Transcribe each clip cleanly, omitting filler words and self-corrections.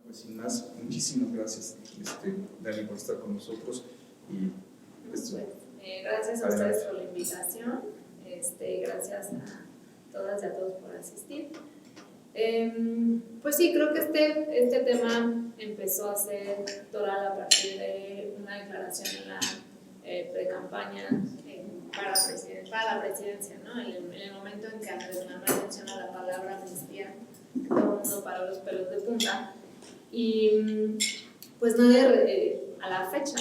Pues sin más, muchísimas gracias, Dani, por estar con nosotros. Y gracias a ustedes por la invitación, gracias a todas y a todos por asistir. Pues sí, creo que este tema empezó a ser toral a partir de una declaración en la pre-campaña para la presidencia, ¿no? En el momento en que Andrés Manuel menciona la palabra amnistía, todo el mundo paró los pelos de punta. Y pues nadie, a la fecha,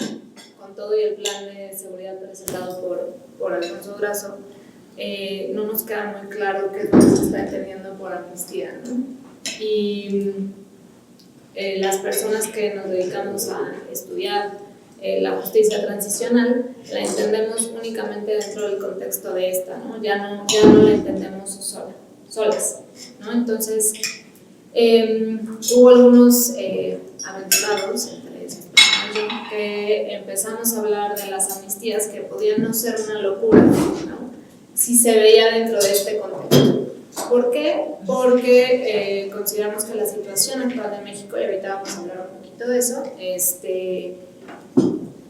con todo y el plan de seguridad presentado por Alfonso Durazo, no nos queda muy claro qué es lo que se está entendiendo por amnistía, ¿no? Y las personas que nos dedicamos a estudiar la justicia transicional la entendemos únicamente dentro del contexto de esta, ¿no? Ya no la entendemos solas, ¿no? Entonces hubo algunos aventurados, entre esos que empezamos a hablar de las amnistías que podían no ser una locura, ¿no? Si se veía dentro de este contexto. ¿Por qué? Porque consideramos que la situación actual de México, y ahorita vamos a hablar un poquito de eso,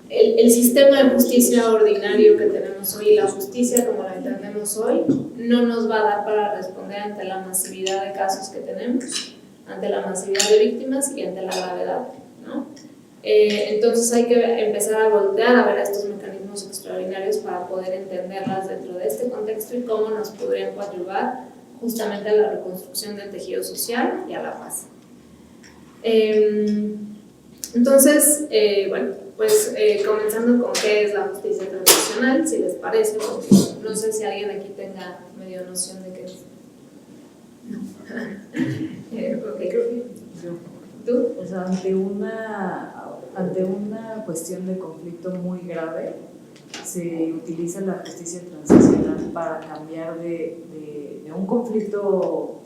el sistema de justicia ordinario que tenemos hoy, la justicia como la entendemos hoy, no nos va a dar para responder ante la masividad de casos que tenemos, ante la masividad de víctimas y ante la gravedad, ¿no? Entonces hay que empezar a voltear a ver estos mecanismos extraordinarios para poder entenderlas dentro de este contexto y cómo nos podrían coadyuvar justamente a la reconstrucción del tejido social y a la paz. Entonces, bueno, pues comenzando con qué es la justicia transicional, si les parece, porque no sé si alguien aquí tenga medio noción de qué es. No. Ok, creo que ¿tú? O sea, ante una cuestión de conflicto muy grave, se utiliza la justicia transicional para cambiar de un conflicto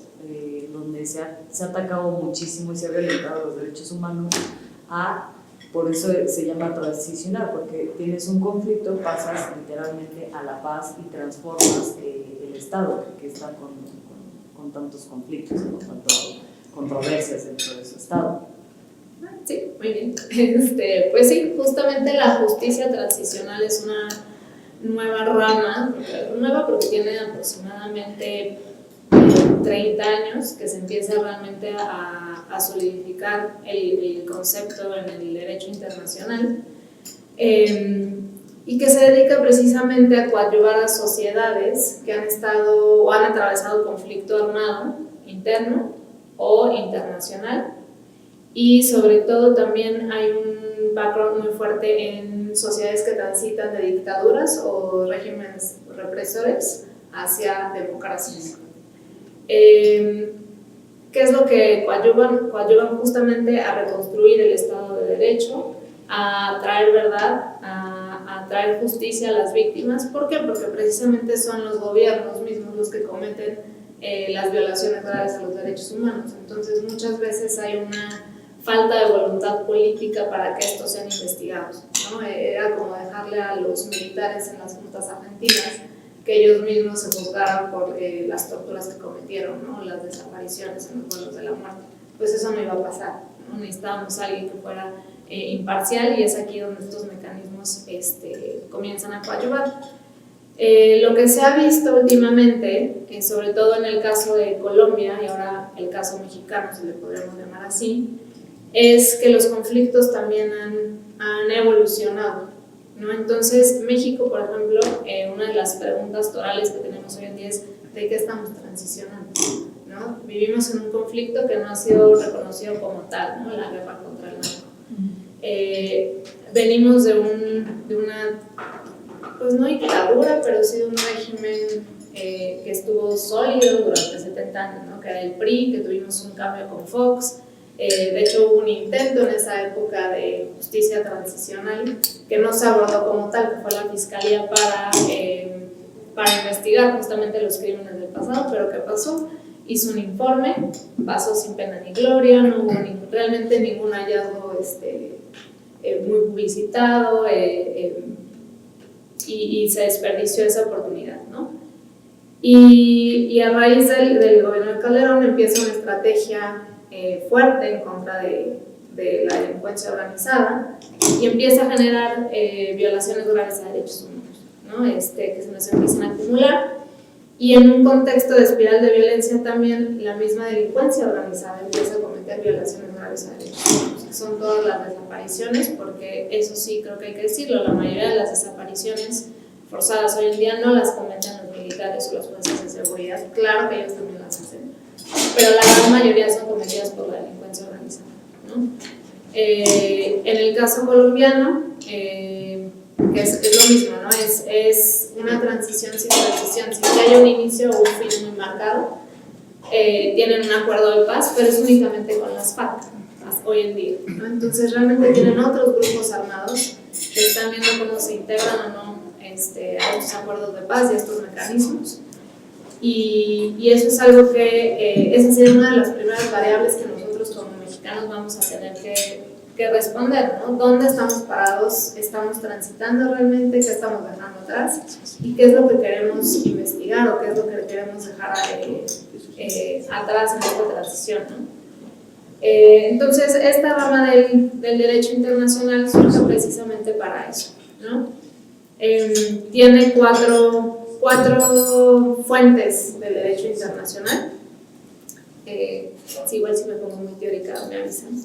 donde se ha atacado muchísimo y se ha violentado los derechos humanos por eso se llama transicional, porque tienes un conflicto, pasas literalmente a la paz y transformas el Estado que está con tantos conflictos, con tantas controversias dentro de su Estado. Sí, muy bien. Pues sí, justamente la justicia transicional es una nueva rama, nueva porque tiene aproximadamente 30 años que se empieza realmente a solidificar el concepto en el derecho internacional y que se dedica precisamente a coadyuvar a sociedades que han estado o han atravesado conflicto armado interno o internacional, y sobre todo también hay un background muy fuerte en sociedades que transitan de dictaduras o regímenes represores hacia democracias. ¿Qué es lo que coadyuvan? Coadyuvan justamente a reconstruir el Estado de Derecho, a traer verdad, a traer justicia a las víctimas. ¿Por qué? Porque precisamente son los gobiernos mismos los que cometen las violaciones graves a los derechos humanos. Entonces muchas veces hay una falta de voluntad política para que estos sean investigados, ¿no? Era como dejarle a los militares en las juntas argentinas que ellos mismos se juzgaran por las torturas que cometieron, ¿no? Las desapariciones en los vuelos de la muerte. Pues eso no iba a pasar, ¿no? Necesitábamos a alguien que fuera imparcial, y es aquí donde estos mecanismos comienzan a coadyuvar. Lo que se ha visto últimamente, sobre todo en el caso de Colombia y ahora el caso mexicano, si le podríamos llamar así, es que los conflictos también han evolucionado, ¿no? Entonces, México, por ejemplo, una de las preguntas torales que tenemos hoy en día es ¿de qué estamos transicionando? ¿No? Vivimos en un conflicto que no ha sido reconocido como tal, ¿no? La guerra contra el narco. Venimos de una, pues no dictadura, pero sí de un régimen que estuvo sólido durante 70 años, ¿no? Que era el PRI, que tuvimos un cambio con Fox. De hecho, hubo un intento en esa época de justicia transicional que no se abordó como tal, que fue la fiscalía para investigar justamente los crímenes del pasado. Pero ¿qué pasó? Hizo un informe, pasó sin pena ni gloria, no hubo realmente ningún hallazgo muy publicitado, y se desperdició esa oportunidad, ¿no? Y a raíz del gobierno de Calderón empieza una estrategia fuerte en contra de la delincuencia organizada y empieza a generar violaciones graves a derechos humanos, ¿no? Que se nos empiezan a acumular. Y en un contexto de espiral de violencia también la misma delincuencia organizada empieza a cometer violaciones graves a derechos humanos, que son todas las desapariciones, porque eso sí creo que hay que decirlo, la mayoría de las desapariciones forzadas hoy en día no las cometen los militares o las fuerzas de seguridad, claro que ellos también las hacen, pero la gran mayoría son cometidas por la delincuencia organizada, ¿no? En el caso colombiano, que es lo mismo, ¿no? Es una transición sin transición, sin que haya un inicio o un fin muy marcado. Tienen un acuerdo de paz, pero es únicamente con las FARC hoy en día, ¿no? Entonces realmente tienen otros grupos armados que están viendo cómo se integran o no a estos acuerdos de paz y a estos mecanismos. Y eso es algo que esa sería una de las primeras variables que nosotros como mexicanos vamos a tener que responder, ¿no? ¿Dónde estamos parados? ¿Estamos transitando realmente? ¿Qué estamos dejando atrás? ¿Y qué es lo que queremos investigar o qué es lo que queremos dejar atrás en esta transición, ¿no? Entonces, esta rama del derecho internacional surge precisamente para eso, ¿no? Tiene cuatro fuentes del derecho internacional. Igual si me pongo muy teórica me avisan.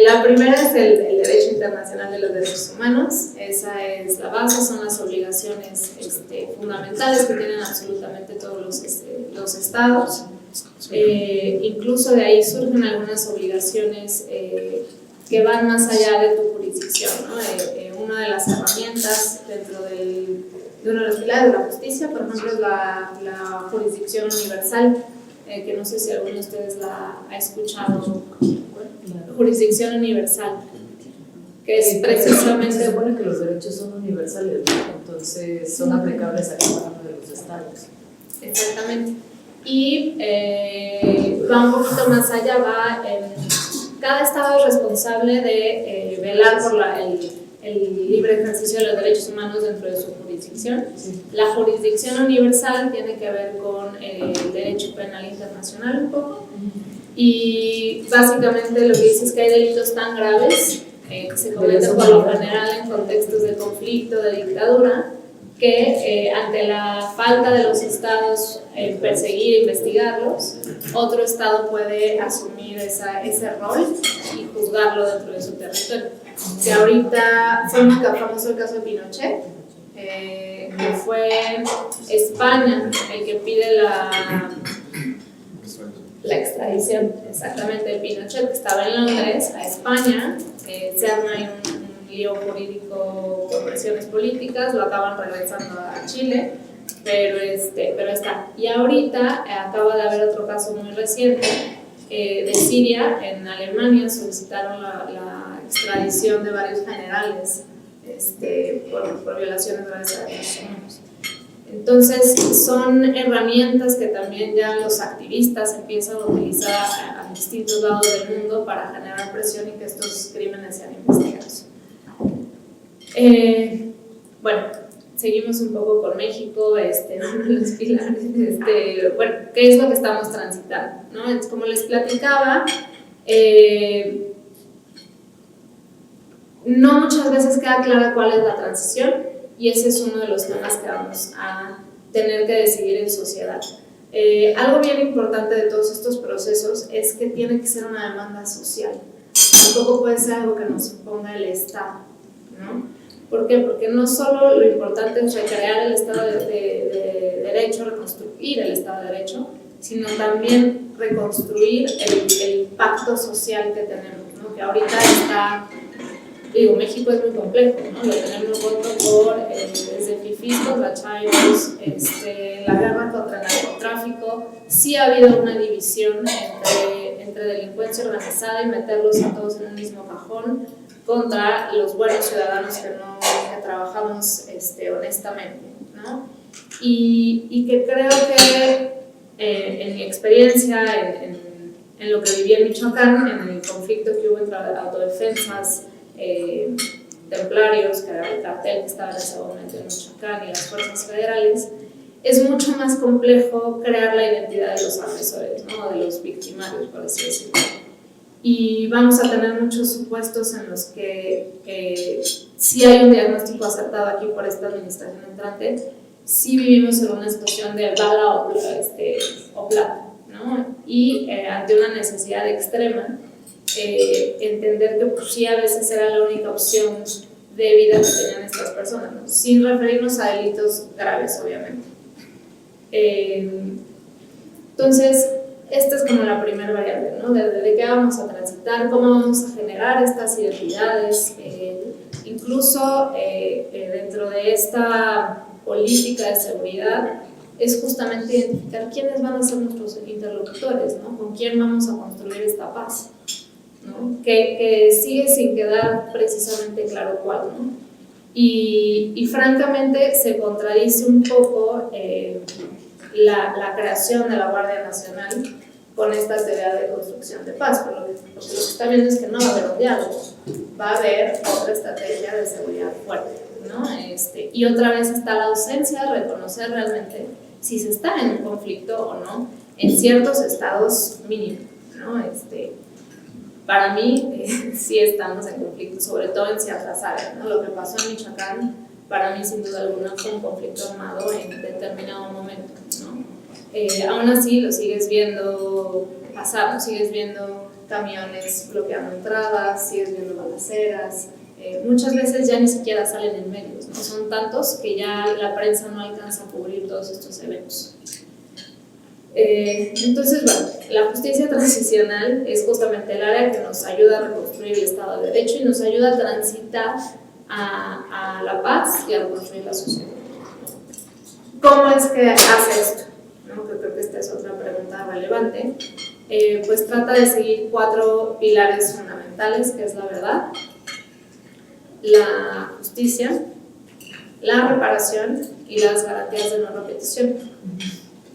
La primera es el derecho internacional de los derechos humanos. Esa es la base, son las obligaciones fundamentales que tienen absolutamente todos los estados. Incluso de ahí surgen algunas obligaciones que van más allá de tu jurisdicción, ¿no? Una de las herramientas dentro de uno de los pilares de la justicia, por ejemplo, es la jurisdicción universal, que no sé si alguno de ustedes la ha escuchado. Jurisdicción universal, que es precisamente... Se supone que los derechos son universales, ¿no? Entonces son aplicables a cada uno de los estados. Exactamente. Y va un poquito más allá, cada estado es responsable de velar por el libre ejercicio de los derechos humanos dentro de su jurisdicción. Sí. La jurisdicción universal tiene que ver con el derecho penal internacional un poco. Y básicamente lo que dice es que hay delitos tan graves que se cometen por lo general en contextos de conflicto, de dictadura, que ante la falta de los estados perseguir e investigarlos, otro estado puede asumir ese rol y juzgarlo dentro de su territorio. Que ahorita fue muy famoso el caso de Pinochet, que fue España el que pide la extradición, exactamente, de Pinochet, que estaba en Londres, a España. Se arma ahí un lío jurídico por presiones políticas, lo acaban regresando a Chile, pero está. Y ahorita acaba de haber otro caso muy reciente de Siria. En Alemania solicitaron la extradición de varios generales por violaciones graves a derechos humanos. Entonces, son herramientas que también ya los activistas empiezan a utilizar a distintos lados del mundo para generar presión y que estos crímenes sean investigados. Bueno, seguimos un poco con México, uno de los pilares, bueno, ¿qué es lo que estamos transitando, ¿no? Como les platicaba, no muchas veces queda clara cuál es la transición. Y ese es uno de los temas que vamos a tener que decidir en sociedad. Algo bien importante de todos estos procesos es que tiene que ser una demanda social. Tampoco puede ser algo que nos imponga el Estado, ¿no? ¿Por qué? Porque no solo lo importante es recrear el Estado de Derecho, reconstruir el Estado de Derecho, sino también reconstruir el pacto social que tenemos, ¿no? Que ahorita está... México es muy complejo, ¿no? Lo tenemos roto por desde fifistas, bachairos, la guerra contra el narcotráfico. Sí ha habido una división entre delincuencia organizada y meterlos a todos en un mismo cajón contra los buenos ciudadanos que trabajamos honestamente, ¿no? Y que creo que en mi experiencia, en lo que viví en Michoacán, en el conflicto que hubo entre autodefensas, templarios, que era el cartel que estaba en ese momento en Michoacán, y las fuerzas federales, es mucho más complejo crear la identidad de los agresores, ¿no? De los victimarios, por así decirlo. Y vamos a tener muchos supuestos en los que sí hay un diagnóstico acertado aquí por esta administración entrante, sí vivimos en una situación de bala o plata, ¿no? Y ante una necesidad extrema, entender que pues, sí a veces era la única opción de vida que tenían estas personas, ¿no? Sin referirnos a delitos graves, obviamente. Entonces, esta es como la primera variable, ¿no? De qué vamos a transitar, cómo vamos a generar estas identidades, incluso dentro de esta política de seguridad, es justamente identificar quiénes van a ser nuestros interlocutores, ¿no? Con quién vamos a construir esta paz, ¿no? Que sigue sin quedar precisamente claro cuál, ¿no? Y francamente se contradice un poco la creación de la Guardia Nacional con esta teoría de construcción de paz, porque lo que se está viendo es que no va a haber un diálogo, va a haber otra estrategia de seguridad fuerte, ¿no? Y otra vez está la ausencia de reconocer realmente si se está en un conflicto o no en ciertos estados mínimos, ¿no? Para mí sí estamos en conflicto, sobre todo en ciertas áreas, ¿no? Lo que pasó en Michoacán, para mí sin duda alguna fue un conflicto armado en determinado momento, ¿no? Aún así lo sigues viendo pasar, ¿no? Sigues viendo camiones bloqueando entradas, sigues viendo balaceras, muchas veces ya ni siquiera salen en medios, ¿no? Son tantos que ya la prensa no alcanza a cubrir todos estos eventos. Entonces, bueno, la justicia transicional es justamente el área que nos ayuda a reconstruir el Estado de Derecho y nos ayuda a transitar a la paz y a reconstruir la sociedad. ¿Cómo es que hace esto? ¿No? Que creo que esta es otra pregunta relevante. Pues trata de seguir 4 pilares fundamentales, que es la verdad, la justicia, la reparación y las garantías de no repetición.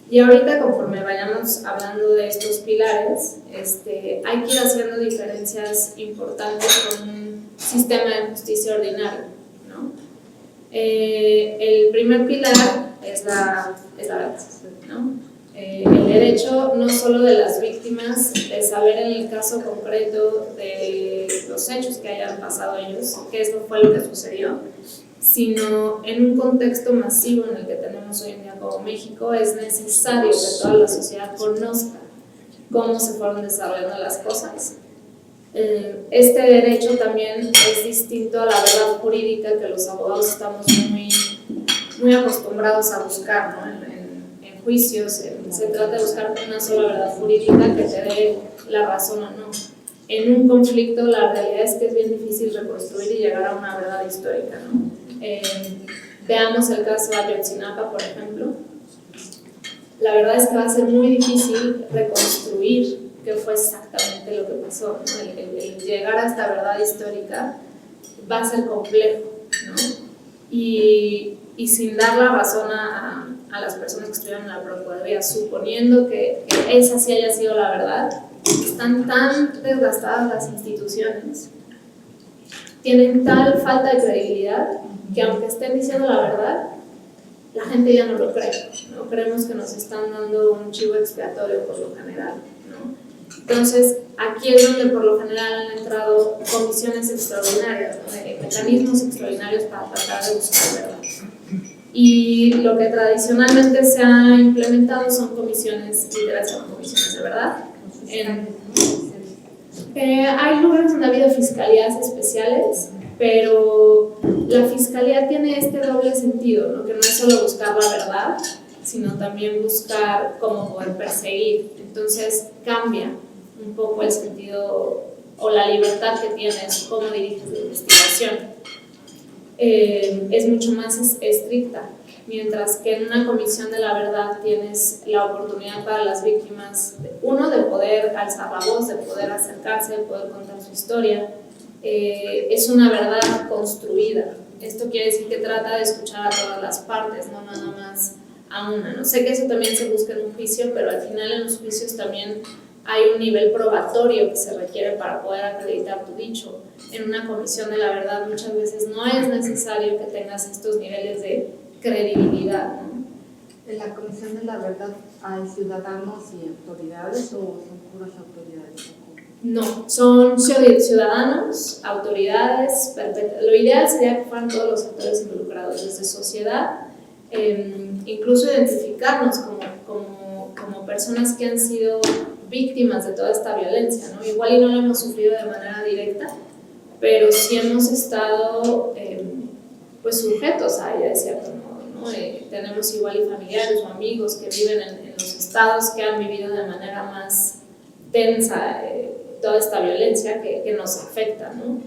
Y ahorita, conforme vayamos hablando de estos pilares, hay que ir haciendo diferencias importantes con un sistema de justicia ordinario, ¿no? El primer pilar es la verdad, ¿no? El derecho no solo de las víctimas de saber en el caso concreto de los hechos que hayan pasado a ellos, qué fue lo que sucedió, sino en un contexto masivo en el que tenemos hoy en día como México, es necesario que toda la sociedad conozca cómo se fueron desarrollando las cosas. Este derecho también es distinto a la verdad jurídica que los abogados estamos muy acostumbrados a buscar, ¿no? En juicios se trata de buscar una sola verdad jurídica que te dé la razón o no. En un conflicto la realidad es que es bien difícil reconstruir y llegar a una verdad histórica, ¿no? Veamos el caso de Ayotzinapa, por ejemplo. La verdad es que va a ser muy difícil reconstruir qué fue exactamente lo que pasó, ¿no? El llegar a esta verdad histórica va a ser complejo, ¿no? Y sin dar la razón a las personas que estuvieron en la Procuraduría, suponiendo que esa sí haya sido la verdad, están tan desgastadas las instituciones, tienen tal falta de credibilidad que aunque estén diciendo la verdad, la gente ya no lo cree, ¿no? Creemos que nos están dando un chivo expiatorio por lo general, ¿no? Entonces, aquí es donde por lo general han entrado comisiones extraordinarias, ¿no? Mecanismos extraordinarios para tratar de buscar verdad. Y lo que tradicionalmente se ha implementado son comisiones, literal, son comisiones de verdad. Hay lugares donde ha habido fiscalías especiales, pero la fiscalía tiene este doble sentido, ¿no? Que no es solo buscar la verdad, sino también buscar cómo poder perseguir. Entonces cambia un poco el sentido o la libertad que tienes, cómo diriges la investigación. Es mucho más estricta, mientras que en una comisión de la verdad tienes la oportunidad para las víctimas, uno, de poder alzar la voz, de poder acercarse, de poder contar su historia. Es una verdad construida. Esto quiere decir que trata de escuchar a todas las partes, no nada más a una, ¿no? Sé que eso también se busca en un juicio, pero al final en los juicios también hay un nivel probatorio que se requiere para poder acreditar tu dicho. En una comisión de la verdad muchas veces no es necesario que tengas estos niveles de credibilidad, ¿no? ¿En la Comisión de la Verdad hay ciudadanos y autoridades o son puras autoridades? No, son ciudadanos, autoridades, lo ideal sería que fueran todos los actores involucrados, desde sociedad, incluso identificarnos como personas que han sido víctimas de toda esta violencia, ¿no? Igual y no lo hemos sufrido de manera directa, pero sí hemos estado pues sujetos a ella de cierto modo, ¿no? Tenemos igual y familiares o amigos que viven en los estados que han vivido de manera más tensa toda esta violencia que nos afecta, ¿no?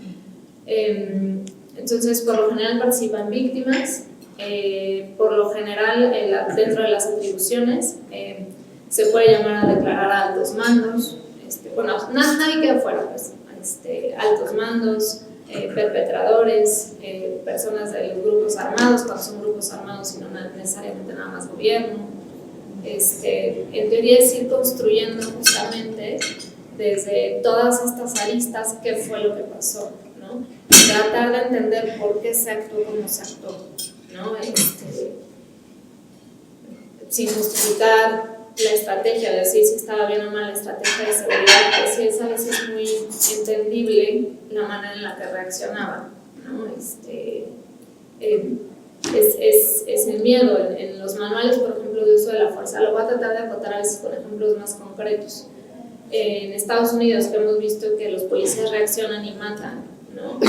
Entonces, por lo general participan víctimas, por lo general dentro de las atribuciones se puede llamar a declarar a altos mandos, bueno, nadie queda fuera, pues, altos mandos, perpetradores, personas de los grupos armados, cuando son grupos armados y no necesariamente nada más gobierno. En teoría es ir construyendo justamente desde todas estas aristas qué fue lo que pasó, ¿no? Tratar de entender por qué se actuó como se actuó, ¿no? Sin justificar la estrategia, de decir si estaba bien o mal la estrategia de seguridad, que sí es a veces muy entendible la manera en la que reaccionaban, ¿no? Es el miedo. En los manuales, por ejemplo, de uso de la fuerza, lo voy a tratar de acotar a veces con ejemplos más concretos. En Estados Unidos, que hemos visto que los policías reaccionan y matan, ¿no?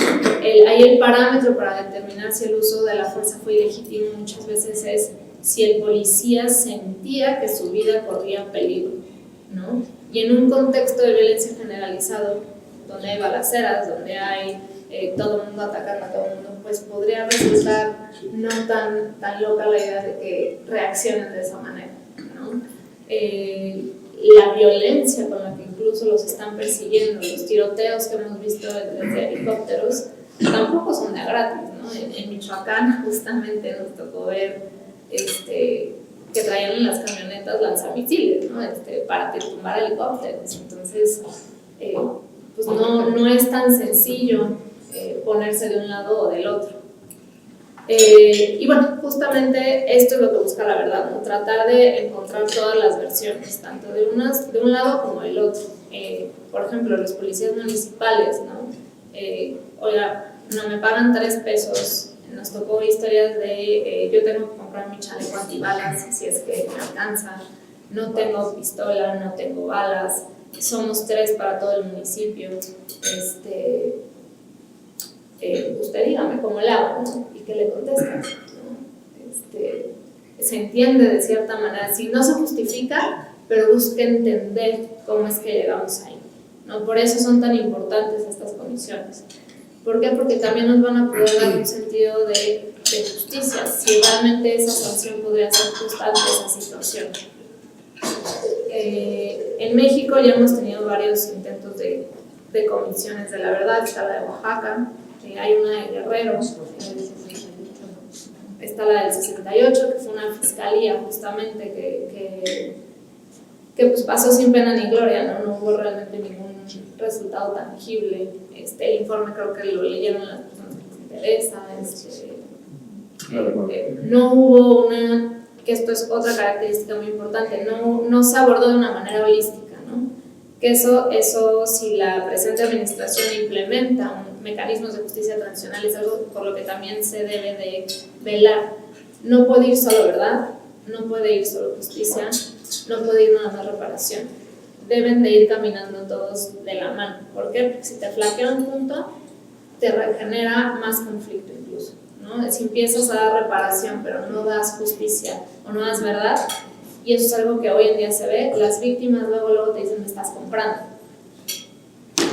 Ahí el parámetro para determinar si el uso de la fuerza fue ilegítimo muchas veces es si el policía sentía que su vida corría peligro, ¿no? Y en un contexto de violencia generalizado, donde hay balaceras, donde hay todo el mundo atacando a todo el mundo, pues podría resultar no tan loca la idea de que reaccionen de esa manera, ¿no? La violencia con la que incluso los están persiguiendo, los tiroteos que hemos visto desde helicópteros, tampoco son de gratis, ¿no? En Michoacán justamente nos tocó ver que traían en las camionetas lanzamisiles, ¿no? Para tumbar helicópteros. Entonces, pues no es tan sencillo ponerse de un lado o del otro. Y bueno, justamente esto es lo que busca la verdad, ¿no? Tratar de encontrar todas las versiones, tanto de un lado como del otro. Por ejemplo, los policías municipales, ¿no? Oiga, no me pagan 3 pesos. Nos tocó historias de yo tengo que comprar mi chaleco antibalas si es que me alcanza, no tengo pistola, no tengo balas, somos 3 para todo el municipio. Usted dígame cómo le hago, ¿no? ¿Y qué le contestas? ¿No? Se entiende de cierta manera, si no se justifica, pero busca entender cómo es que llegamos ahí, ¿no? Por eso son tan importantes estas comisiones. ¿Por qué? Porque también nos van a poder dar un sentido de justicia, si realmente esa sanción podría ser justa ante esa situación. En México ya hemos tenido varios intentos de comisiones de la verdad. Está la de Oaxaca, hay una de Guerrero, está la del 68, que fue una fiscalía justamente que pues pasó sin pena ni gloria, ¿no? No hubo realmente ningún resultado tangible. El informe creo que lo leyeron las personas que les interesa. No hubo que esto es otra característica muy importante, no se abordó de una manera holística, ¿no? Que eso si la presente administración implementa mecanismos de justicia transicional es algo por lo que también se debe de velar. No puede ir solo verdad, no puede ir solo justicia, no puede ir nada más reparación. Deben de ir caminando todos de la mano. ¿Por qué? Porque si te flaquea un punto, te genera más conflicto incluso, ¿no? Si empiezas a dar reparación pero no das justicia o no das verdad, y eso es algo que hoy en día se ve, las víctimas luego te dicen me estás comprando,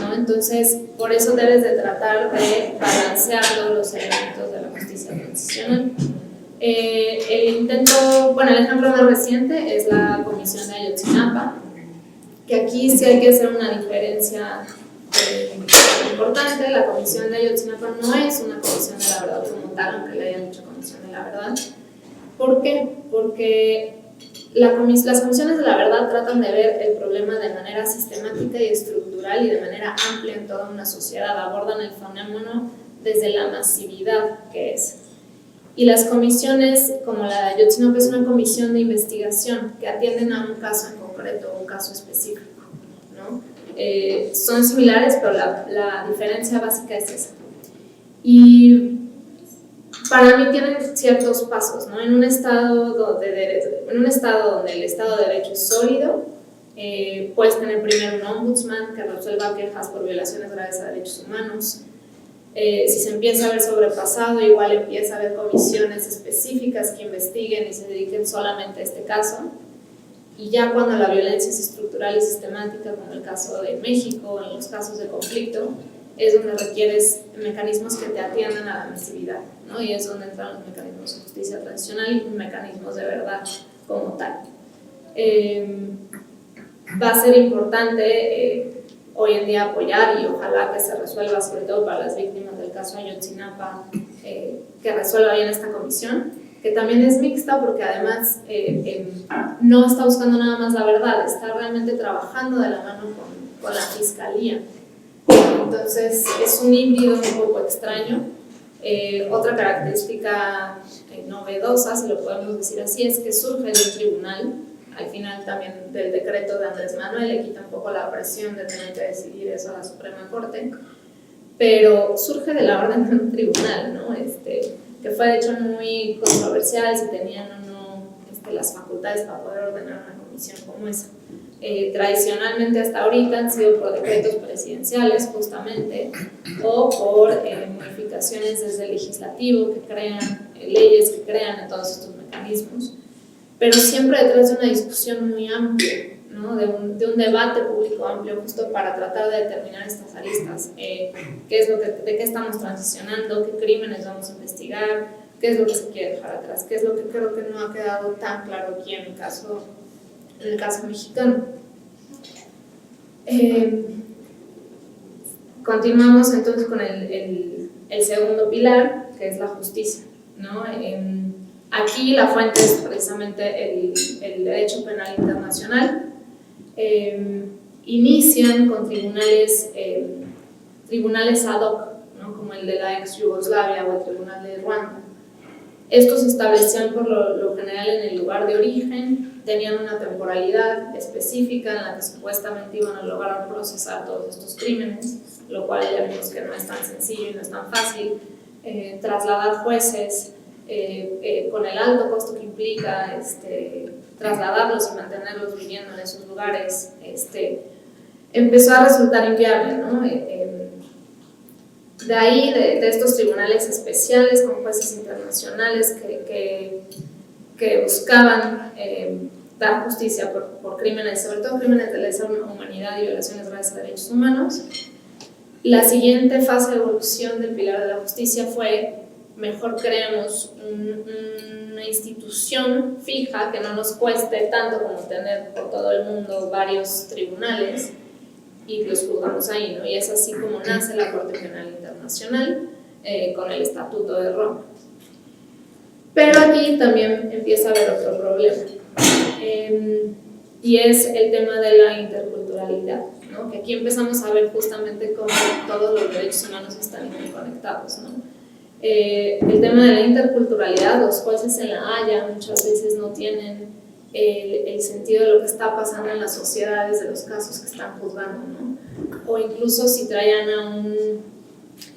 ¿no? Entonces, por eso debes de tratar de balancear todos los elementos de la justicia transicional. El ejemplo más reciente es la Comisión de Ayotzinapa, que aquí sí hay que hacer una diferencia importante. La Comisión de Ayotzinapa no es una comisión de la verdad como tal, aunque le hayan dicho Comisión de la Verdad. ¿Por qué? Porque las comisiones de la verdad tratan de ver el problema de manera sistemática y estructural y de manera amplia en toda una sociedad. Abordan el fenómeno desde la masividad que es. Y las comisiones, como la de Ayotzinapa, es una comisión de investigación que atienden a un caso en concreto, un caso específico, ¿no? Son similares, pero la diferencia básica es esa. Y para mí tienen ciertos pasos, ¿no? En un estado donde el Estado de Derecho es sólido, puedes tener primero un ombudsman que resuelva quejas por violaciones graves a derechos humanos. Si se empieza a ver sobrepasado, igual empieza a haber comisiones específicas que investiguen y se dediquen solamente a este caso. Y ya cuando la violencia es estructural y sistemática, como el caso de México, en los casos de conflicto, es donde requieres mecanismos que te atiendan a la masividad, ¿no? Y es donde entran los mecanismos de justicia transicional y mecanismos de verdad como tal. Va a ser importante hoy en día apoyar, y ojalá que se resuelva, sobre todo para las víctimas del caso Ayotzinapa, que resuelva bien esta comisión, que también es mixta porque además no está buscando nada más la verdad, está realmente trabajando de la mano con la fiscalía. Entonces es un híbrido un poco extraño. Otra característica novedosa, si lo podemos decir así, es que surge de un tribunal. Al final también del decreto de Andrés Manuel le quita un poco la presión de tener que decidir eso a la Suprema Corte, pero surge de la orden de un tribunal, ¿no? Que fue de hecho muy controversial si tenían o no las facultades para poder ordenar una comisión como esa. Tradicionalmente hasta ahorita han sido por decretos presidenciales justamente, o por modificaciones desde el legislativo que crean leyes, que crean todos estos mecanismos, pero siempre detrás de una discusión muy amplia, ¿no? de un debate público amplio justo para tratar de determinar estas aristas, de qué estamos transicionando, qué crímenes vamos a investigar, qué es lo que se quiere dejar atrás, qué es lo que creo que no ha quedado tan claro aquí en el caso mexicano. Continuamos entonces con el segundo pilar, que es la justicia, ¿no? Aquí la fuente es precisamente el derecho penal internacional. Inician con tribunales ad hoc, ¿no? Como el de la ex Yugoslavia o el tribunal de Ruanda. Estos se establecían por lo general en el lugar de origen, tenían una temporalidad específica en la que supuestamente iban a lograr procesar todos estos crímenes, lo cual ya vimos que no es tan sencillo y no es tan fácil. Trasladar jueces con el alto costo que implica trasladarlos y mantenerlos viviendo en esos lugares, empezó a resultar inviable, ¿no? De ahí, de estos tribunales especiales con jueces internacionales que buscaban dar justicia por crímenes, sobre todo crímenes de lesa humanidad y violaciones graves a derechos humanos. La siguiente fase de evolución del pilar de la justicia fue: mejor creemos una institución fija que no nos cueste tanto como tener por todo el mundo varios tribunales y los juzgamos ahí, ¿no? Y es así como nace la Corte Penal Internacional con el Estatuto de Roma. Pero aquí también empieza a haber otro problema, y es el tema de la interculturalidad, ¿no? Que aquí empezamos a ver justamente cómo todos los derechos humanos están interconectados, ¿no? El tema de la interculturalidad, los jueces en La Haya muchas veces no tienen el sentido de lo que está pasando en las sociedades de los casos que están juzgando, ¿no? O incluso si traían a un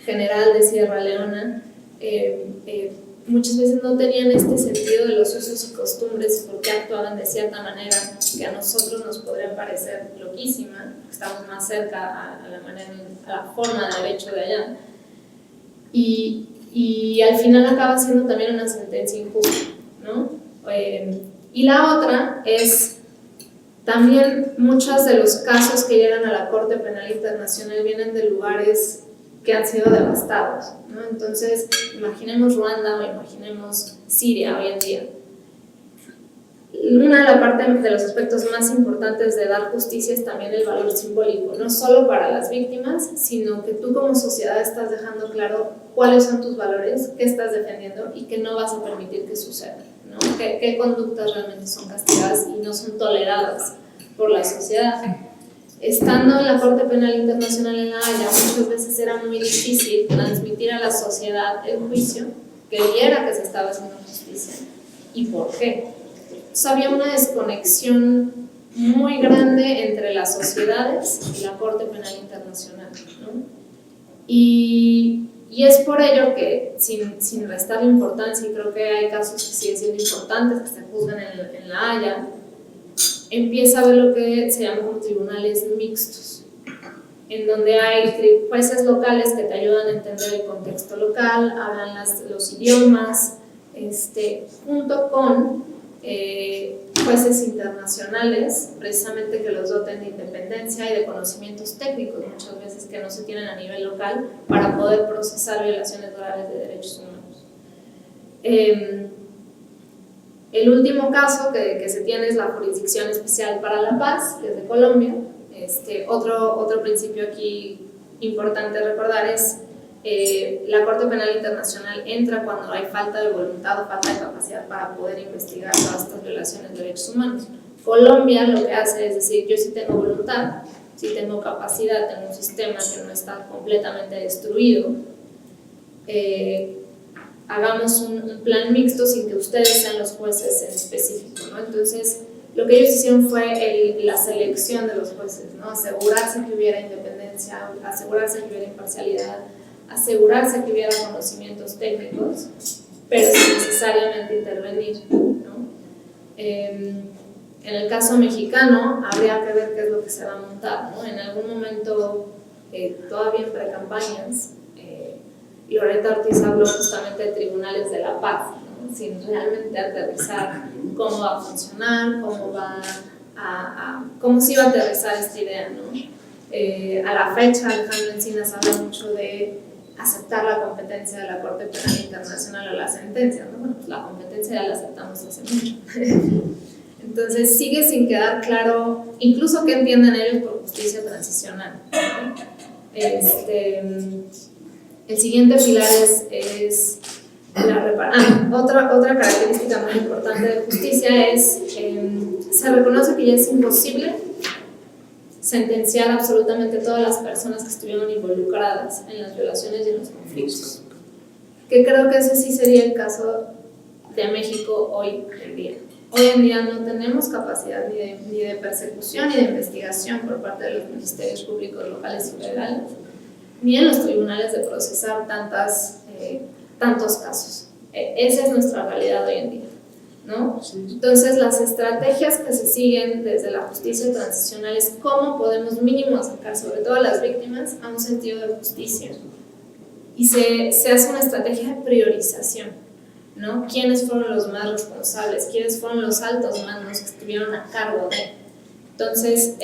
general de Sierra Leona, muchas veces no tenían este sentido de los usos y costumbres, porque actuaban de cierta manera que a nosotros nos podría parecer loquísima, porque estamos más cerca a la forma de derecho de allá. Y al final acaba siendo también una sentencia injusta, ¿no? Y la otra es, también muchos de los casos que llegan a la Corte Penal Internacional vienen de lugares que han sido devastados, ¿no? Entonces, imaginemos Ruanda o imaginemos Siria hoy en día. Una de los aspectos más importantes de dar justicia es también el valor simbólico, no solo para las víctimas, sino que tú como sociedad estás dejando claro cuáles son tus valores, qué estás defendiendo y qué no vas a permitir que suceda, ¿no? Qué conductas realmente son castigadas y no son toleradas por la sociedad. Estando en la Corte Penal Internacional en La Haya, muchas veces era muy difícil transmitir a la sociedad el juicio que viera que se estaba haciendo justicia y por qué. Entonces había una desconexión muy grande entre las sociedades y la Corte Penal Internacional, ¿no? Y es por ello que, sin restarle importancia, y creo que hay casos que siguen siendo importantes, que se juzgan en La Haya, empieza a ver lo que se llama como tribunales mixtos, en donde hay jueces locales que te ayudan a entender el contexto local, hablan los idiomas, junto con jueces internacionales, precisamente que los doten de independencia y de conocimientos técnicos, muchas veces que no se tienen a nivel local, para poder procesar violaciones graves de derechos humanos. El último caso que se tiene es la Jurisdicción Especial para la Paz, que es de Colombia. Otro principio aquí importante recordar es la Corte Penal Internacional entra cuando hay falta de voluntad o falta de capacidad para poder investigar todas estas violaciones de derechos humanos. Colombia lo que hace es decir, yo sí tengo voluntad, sí tengo capacidad, tengo un sistema que no está completamente destruido, hagamos un plan mixto sin que ustedes sean los jueces en específico, ¿no? Entonces, lo que ellos hicieron fue la selección de los jueces, ¿no? Asegurarse que hubiera independencia, asegurarse que hubiera imparcialidad, asegurarse que hubiera conocimientos técnicos, pero sin necesariamente intervenir, ¿no? En el caso mexicano, habría que ver qué es lo que se va a montar, ¿no? En algún momento, todavía en pre-campañas, Loretta Ortiz habló justamente de tribunales de la paz, ¿no? Sin realmente aterrizar cómo va a funcionar, cómo se iba a aterrizar esta idea, ¿no? A la fecha, Alejandro Encinas habla mucho de aceptar la competencia de la Corte Penal Internacional o la sentencia, ¿no? Bueno, pues la competencia ya la aceptamos hace mucho. Entonces sigue sin quedar claro, incluso qué entienden ellos por justicia transicional, ¿no? El siguiente pilar es la reparación. Otra característica muy importante de justicia es se reconoce que ya es imposible sentenciar absolutamente todas las personas que estuvieron involucradas en las violaciones y en los conflictos. Que creo que ese sí sería el caso de México hoy en día. Hoy en día no tenemos capacidad ni de persecución ni de investigación por parte de los ministerios públicos locales y federales, ni en los tribunales de procesar tantos casos. Esa es nuestra realidad hoy en día, ¿no? Entonces, las estrategias que se siguen desde la justicia transicional es cómo podemos mínimo acercar, sobre todo a las víctimas, a un sentido de justicia. Y se hace una estrategia de priorización, ¿no? ¿Quiénes fueron los más responsables? ¿Quiénes fueron los altos mandos que estuvieron a cargo de? Entonces,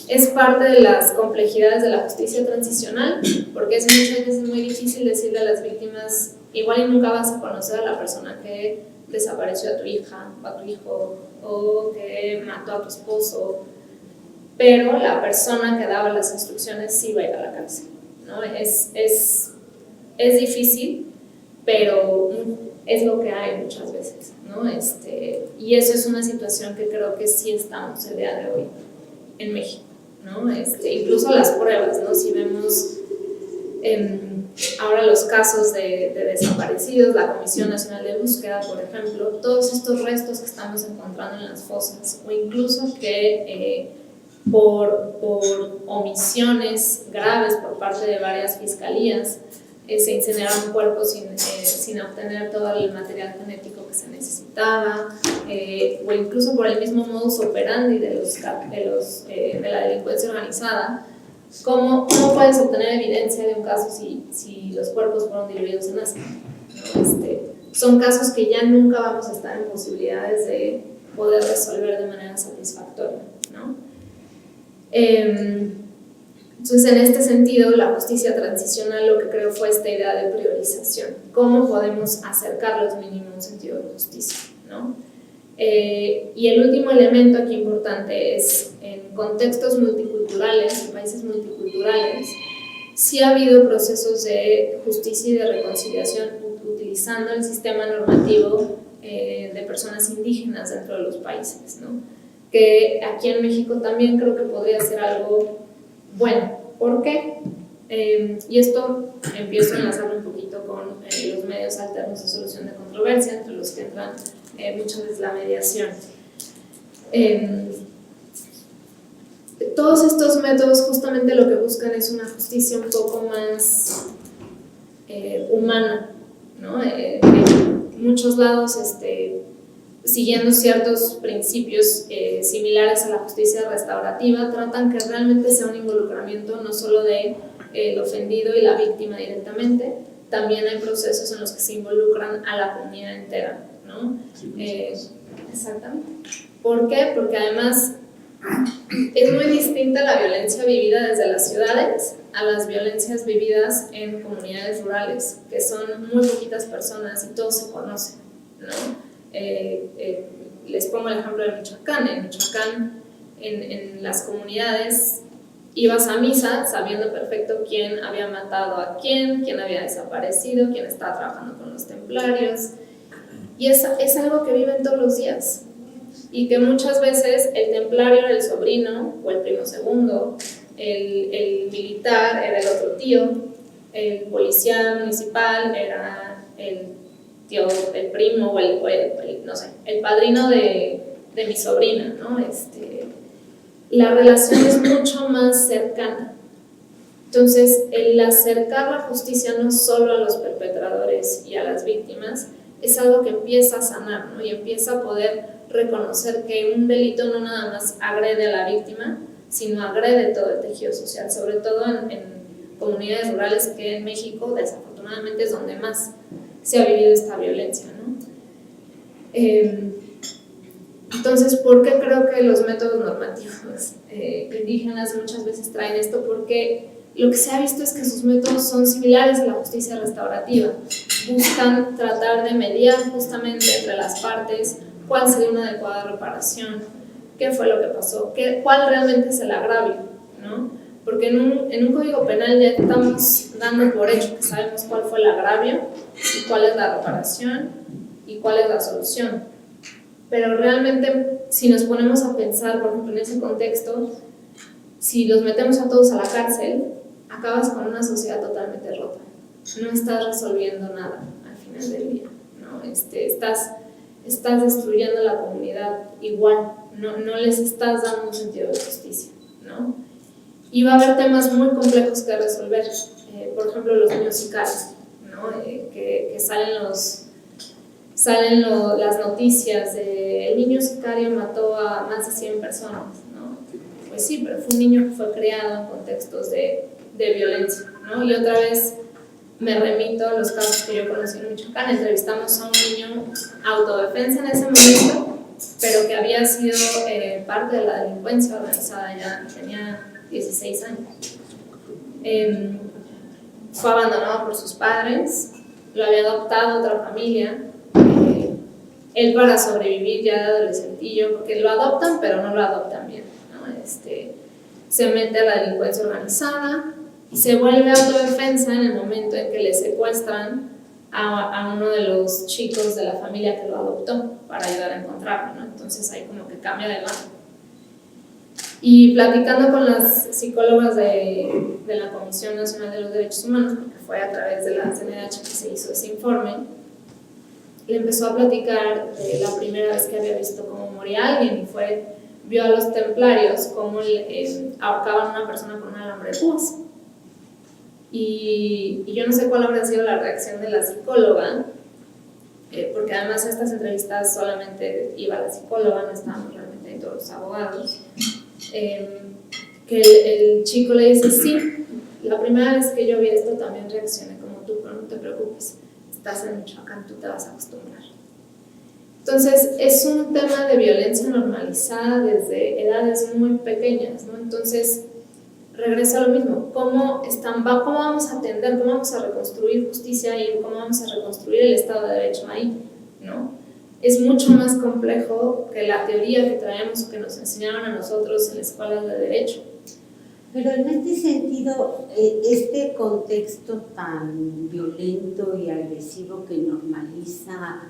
es parte de las complejidades de la justicia transicional, porque es muchas veces muy difícil decirle a las víctimas, igual y nunca vas a conocer a la persona que desapareció a tu hija o a tu hijo, o que mató a tu esposo, pero la persona que daba las instrucciones sí va a ir a la cárcel, ¿no? Es difícil, pero es lo que hay muchas veces, ¿no? Y eso es una situación que creo que sí estamos el día de hoy en México, ¿no? Incluso las pruebas, ¿no? Si vemos ahora los casos de desaparecidos, la Comisión Nacional de Búsqueda, por ejemplo, todos estos restos que estamos encontrando en las fosas, o incluso que por omisiones graves por parte de varias fiscalías, se incineraron cuerpos sin obtener todo el material genético que se necesitaba, o incluso por el mismo modus operandi de la delincuencia organizada. ¿Cómo puedes obtener evidencia de un caso si los cuerpos fueron diluidos en ácido, ¿no? Son casos que ya nunca vamos a estar en posibilidades de poder resolver de manera satisfactoria, ¿no? Entonces, en este sentido, la justicia transicional lo que creo fue esta idea de priorización. ¿Cómo podemos acercarlos mínimo a un sentido de justicia, ¿no? Y el último elemento aquí importante es, en contextos multiculturales, en países multiculturales, sí ha habido procesos de justicia y de reconciliación utilizando el sistema normativo de personas indígenas dentro de los países, ¿no? Que aquí en México también creo que podría ser algo bueno. ¿Por qué? Y esto empiezo a enlazarlo un poquito con los medios alternos de solución de controversia, entre los que entran muchas veces la mediación. Todos estos métodos justamente lo que buscan es una justicia un poco más humana, ¿no? En muchos lados, siguiendo ciertos principios similares a la justicia restaurativa, tratan que realmente sea un involucramiento no solo de el ofendido y la víctima directamente, también hay procesos en los que se involucran a la comunidad entera, ¿no? Exactamente. ¿Por qué? Porque además es muy distinta la violencia vivida desde las ciudades a las violencias vividas en comunidades rurales, que son muy poquitas personas y todos se conocen, ¿no? Les pongo el ejemplo de Michoacán. En Michoacán, en las comunidades, ibas a misa sabiendo perfecto quién había matado a quién había desaparecido, quién estaba trabajando con los templarios, y es algo que viven todos los días, y que muchas veces el templario era el sobrino o el primo segundo, el militar era el otro tío, el policía municipal era el tío, el primo o el no sé, el padrino de mi sobrina, ¿no? La relación es mucho más cercana. Entonces, el acercar la justicia no solo a los perpetradores y a las víctimas es algo que empieza a sanar, ¿no? Y empieza a poder reconocer que un delito no nada más agrede a la víctima, sino agrede todo el tejido social, sobre todo en comunidades rurales, que en México desafortunadamente es donde más se ha vivido esta violencia, ¿no? Entonces, ¿por qué creo que los métodos normativos indígenas muchas veces traen esto? Porque lo que se ha visto es que sus métodos son similares a la justicia restaurativa. Buscan tratar de mediar justamente entre las partes cuál sería una adecuada reparación, qué fue lo que pasó, cuál realmente es el agravio, ¿no? Porque en un código penal ya estamos dando por hecho que sabemos cuál fue el agravio y cuál es la reparación y cuál es la solución. Pero realmente, si nos ponemos a pensar, por ejemplo, en ese contexto, si los metemos a todos a la cárcel, acabas con una sociedad totalmente rota. No estás resolviendo nada al final del día, ¿no? Estás destruyendo la comunidad igual, no les estás dando un sentido de justicia, ¿no? Y va a haber temas muy complejos que resolver, por ejemplo, los niños sicarios, ¿no? Que salen las noticias de el niño sicario mató a más de 100 personas, ¿no? Pues sí, pero fue un niño que fue criado en contextos de violencia, ¿no? Y otra vez me remito a los casos que yo conocí en Michoacán. Entrevistamos a un niño autodefensa en ese momento, pero que había sido parte de la delincuencia organizada, ya tenía 16 años. Fue abandonado por sus padres, lo había adoptado otra familia. Él, para sobrevivir ya de adolescentillo, porque lo adoptan pero no lo adoptan bien, ¿no? Se mete a la delincuencia organizada y se vuelve autodefensa en el momento en que le secuestran a uno de los chicos de la familia que lo adoptó para ayudar a encontrarlo, ¿no? Entonces ahí como que cambia de mano. Y platicando con las psicólogas de la Comisión Nacional de los Derechos Humanos, porque fue a través de la CNDH que se hizo ese informe, le empezó a platicar de la primera vez que había visto cómo moría alguien, y vio a los templarios cómo ahorcaban a una persona con un alambre de púas. Y yo no sé cuál habrá sido la reacción de la psicóloga, porque además a estas entrevistas solamente iba la psicóloga, no estábamos realmente ahí todos los abogados, que el chico le dice: sí, la primera vez que yo vi esto también reaccioné como tú, pero no te preocupes, estás en Michoacán, tú te vas a acostumbrar. Entonces es un tema de violencia normalizada desde edades muy pequeñas, ¿no? Entonces regresa a lo mismo, ¿cómo vamos a atender, cómo vamos a reconstruir justicia ahí, cómo vamos a reconstruir el Estado de Derecho ahí, ¿no? Es mucho más complejo que la teoría que traemos o que nos enseñaron a nosotros en la escuela de Derecho. Pero en este sentido, este contexto tan violento y agresivo que normaliza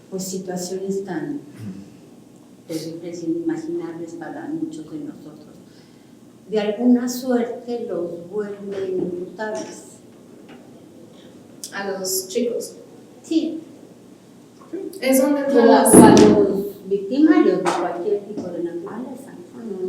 pues situaciones tan terribles, inimaginables para muchos de nosotros, de alguna suerte los vuelven imputables. A los chicos. Sí, Es donde o entran a las... los victimarios de cualquier tipo de naturaleza,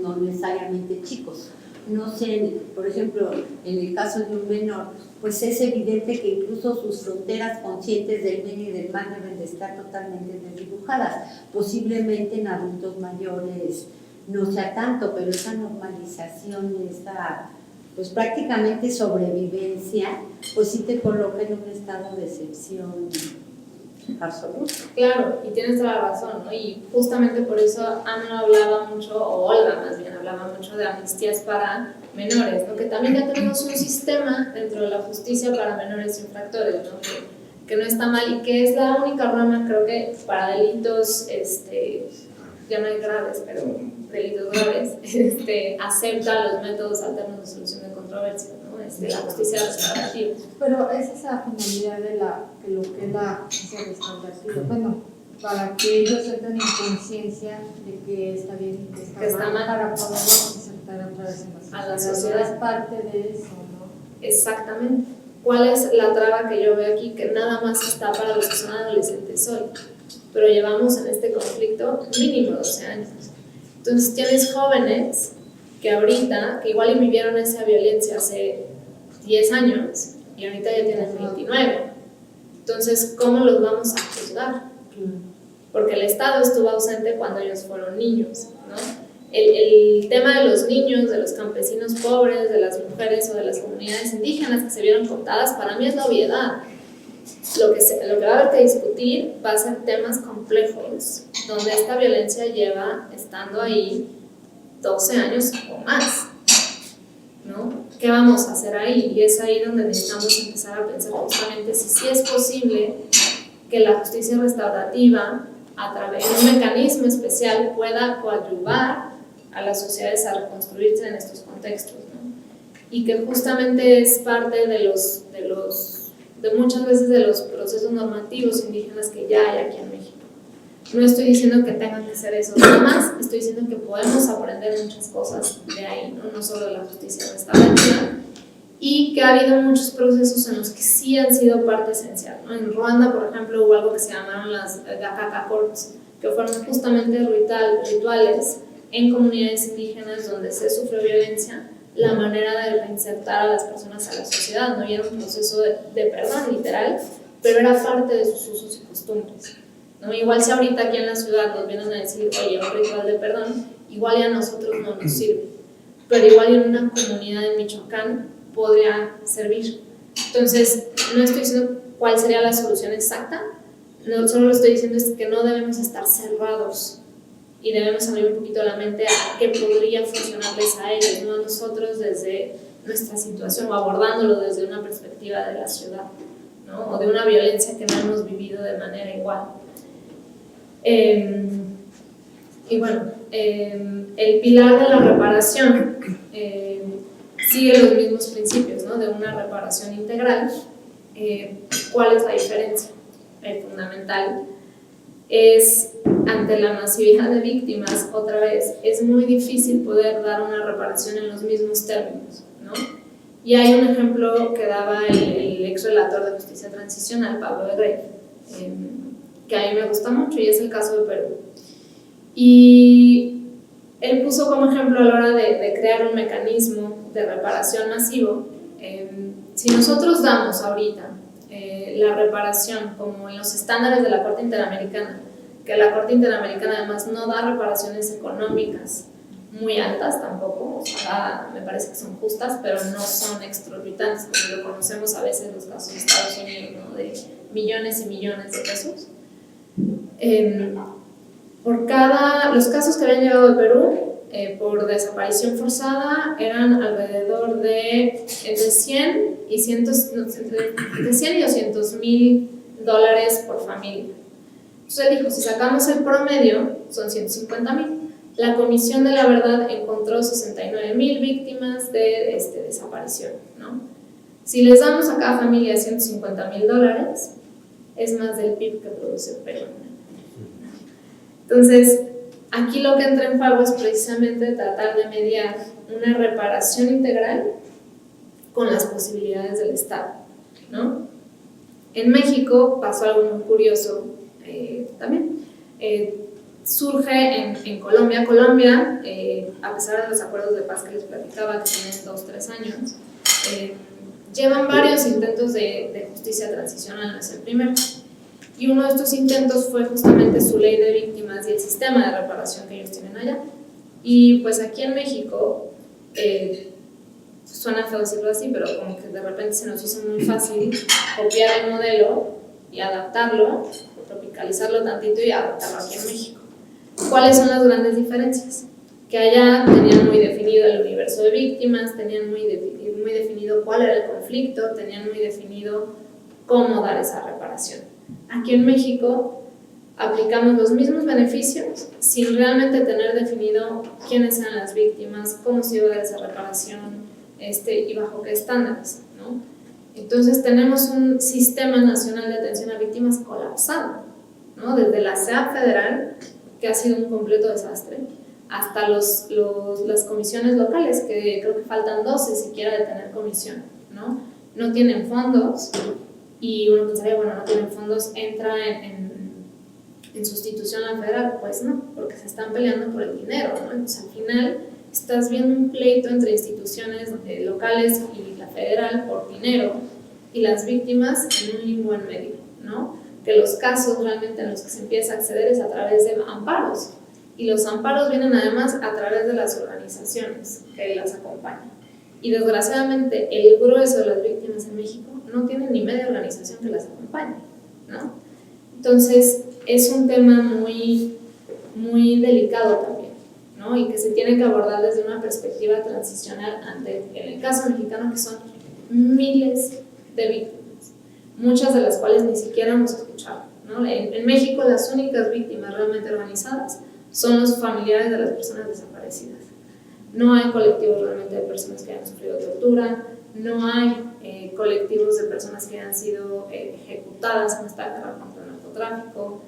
no necesariamente chicos. No sé, por ejemplo, en el caso de un menor, pues es evidente que incluso sus fronteras conscientes del bien y del mal deben de estar totalmente desdibujadas. Posiblemente en adultos mayores no sea tanto, pero esa normalización, esa pues prácticamente sobrevivencia, pues sí te coloca en un estado de excepción absoluta. Claro, y tienes toda la razón, ¿no? Y justamente por eso Ana hablaba mucho, o Olga más bien hablaba mucho de amnistías para menores, ¿no? Que también ya tenemos un sistema dentro de la justicia para menores infractores, ¿no? Que no está mal y que es la única rama, creo que para delitos, ya no hay graves, pero delitos graves, acepta los métodos alternos de solución de controversias, ¿no? La justicia restaurativa. Pero esa es la finalidad de lo que es la justicia restaurativa. Bueno, para que ellos entren en conciencia de que está bien y que está mal, para poderlos insertar otra vez en la sociedad. Es parte de eso, ¿no? Exactamente. ¿Cuál es la traba que yo veo aquí? Que nada más está para los que son adolescentes hoy, pero llevamos en este conflicto mínimo 12 años. Entonces tienes jóvenes que ahorita, que igual vivieron esa violencia hace 10 años y ahorita ya tienen 29. Entonces, ¿cómo los vamos a juzgar? Porque el Estado estuvo ausente cuando ellos fueron niños, ¿no? El tema de los niños, de los campesinos pobres, de las mujeres o de las comunidades indígenas que se vieron contadas, para mí es la obviedad. Lo que va a haber que discutir va a ser temas complejos, donde esta violencia lleva estando ahí 12 años o más, ¿no? ¿Qué vamos a hacer ahí? Y es ahí donde necesitamos empezar a pensar justamente si sí es posible que la justicia restaurativa, a través de un mecanismo especial, pueda coadyuvar a las sociedades a reconstruirse en estos contextos, ¿no? Y que justamente es parte de muchas veces de los procesos normativos indígenas que ya hay aquí en México. No estoy diciendo que tengan que ser eso nada más, estoy diciendo que podemos aprender muchas cosas de ahí, no solo de la justicia restaurativa, y que ha habido muchos procesos en los que sí han sido parte esencial, ¿no? En Ruanda, por ejemplo, hubo algo que se llamaron las Gakaka Courts, que fueron justamente rituales en comunidades indígenas donde se sufrió violencia, la manera de reinsertar a las personas a la sociedad, ¿no? Y era un proceso de perdón literal, pero era parte de sus usos y costumbres, ¿no? Igual si ahorita aquí en la ciudad nos vienen a decir, oye, un ritual de perdón, igual ya a nosotros no nos sirve, pero igual en una comunidad en Michoacán podría servir. Entonces, no estoy diciendo cuál sería la solución exacta, no, solo lo estoy diciendo es que no debemos estar cerrados y debemos abrir un poquito la mente a qué podría funcionarles a ellos, no a nosotros desde nuestra situación o abordándolo desde una perspectiva de la ciudad, ¿no? O de una violencia que no hemos vivido de manera igual. Y bueno, el pilar de la reparación sigue los mismos principios, ¿no? De una reparación integral. ¿Cuál es la diferencia? Fundamental es, ante la masividad de víctimas, otra vez, es muy difícil poder dar una reparación en los mismos términos, ¿no? Y hay un ejemplo que daba el ex relator de justicia transicional, Pablo de Grey, que a mí me gusta mucho, y es el caso de Perú. Y él puso como ejemplo a la hora de crear un mecanismo de reparación masivo, si nosotros damos ahorita la reparación como en los estándares de la Corte Interamericana, que la Corte Interamericana además no da reparaciones económicas muy altas tampoco, o sea, me parece que son justas, pero no son exorbitantes, como lo conocemos a veces en los casos de Estados Unidos, ¿no? De millones y millones de pesos. Los casos que habían llegado de Perú por desaparición forzada eran alrededor de entre 100 y $200,000 por familia. Entonces dijo, si sacamos el promedio, son 150,000. La Comisión de la Verdad encontró 69,000 víctimas de desaparición, ¿no? Si les damos a cada familia $150,000, es más del PIB que produce Perú. Entonces, Aquí lo que entra en juego es precisamente tratar de mediar una reparación integral con las posibilidades del Estado, ¿no? En México pasó algo muy curioso también. Surge en Colombia. Colombia, a pesar de los acuerdos de paz que les platicaba, que tienen 2-3 años, llevan varios intentos de justicia transicional, no es el primero. Y uno de estos intentos fue justamente su ley de víctimas y el sistema de reparación que ellos tienen allá. Y pues aquí en México, suena feo decirlo así, pero como que de repente se nos hizo muy fácil copiar el modelo y adaptarlo, tropicalizarlo tantito y adaptarlo aquí en México. ¿Cuáles son las grandes diferencias? Que allá tenían muy definido el universo de víctimas, tenían muy definido cuál era el conflicto, tenían muy definido cómo dar esa reparación. Aquí en México aplicamos los mismos beneficios sin realmente tener definido quiénes eran las víctimas, cómo se iba a dar esa reparación y bajo qué estándares, ¿no? Entonces tenemos un sistema nacional de atención a víctimas colapsado, ¿no? Desde la SEAP federal, que ha sido un completo desastre, hasta las comisiones locales, que creo que faltan 12 siquiera de tener comisión, ¿no? No tienen fondos, y uno pensaría, bueno, no tienen fondos, entra en sustitución a la federal. Pues no, porque se están peleando por el dinero, ¿no? Entonces al final estás viendo un pleito entre instituciones locales y la federal por dinero, y las víctimas en un limbo en medio, ¿no? Que los casos realmente en los que se empieza a acceder es a través de amparos, y los amparos vienen además a través de las organizaciones que las acompañan. Y desgraciadamente el grueso de las víctimas en México no tienen ni media organización que las acompañe, ¿no? Entonces es un tema muy, muy delicado también, ¿no? Y que se tiene que abordar desde una perspectiva transicional ante, en el caso mexicano, que son miles de víctimas, muchas de las cuales ni siquiera hemos escuchado, ¿no? En México las únicas víctimas realmente organizadas son los familiares de las personas desaparecidas. No hay colectivos realmente de personas que hayan sufrido tortura, no hay colectivos de personas que hayan sido ejecutadas en esta guerra contra el narcotráfico,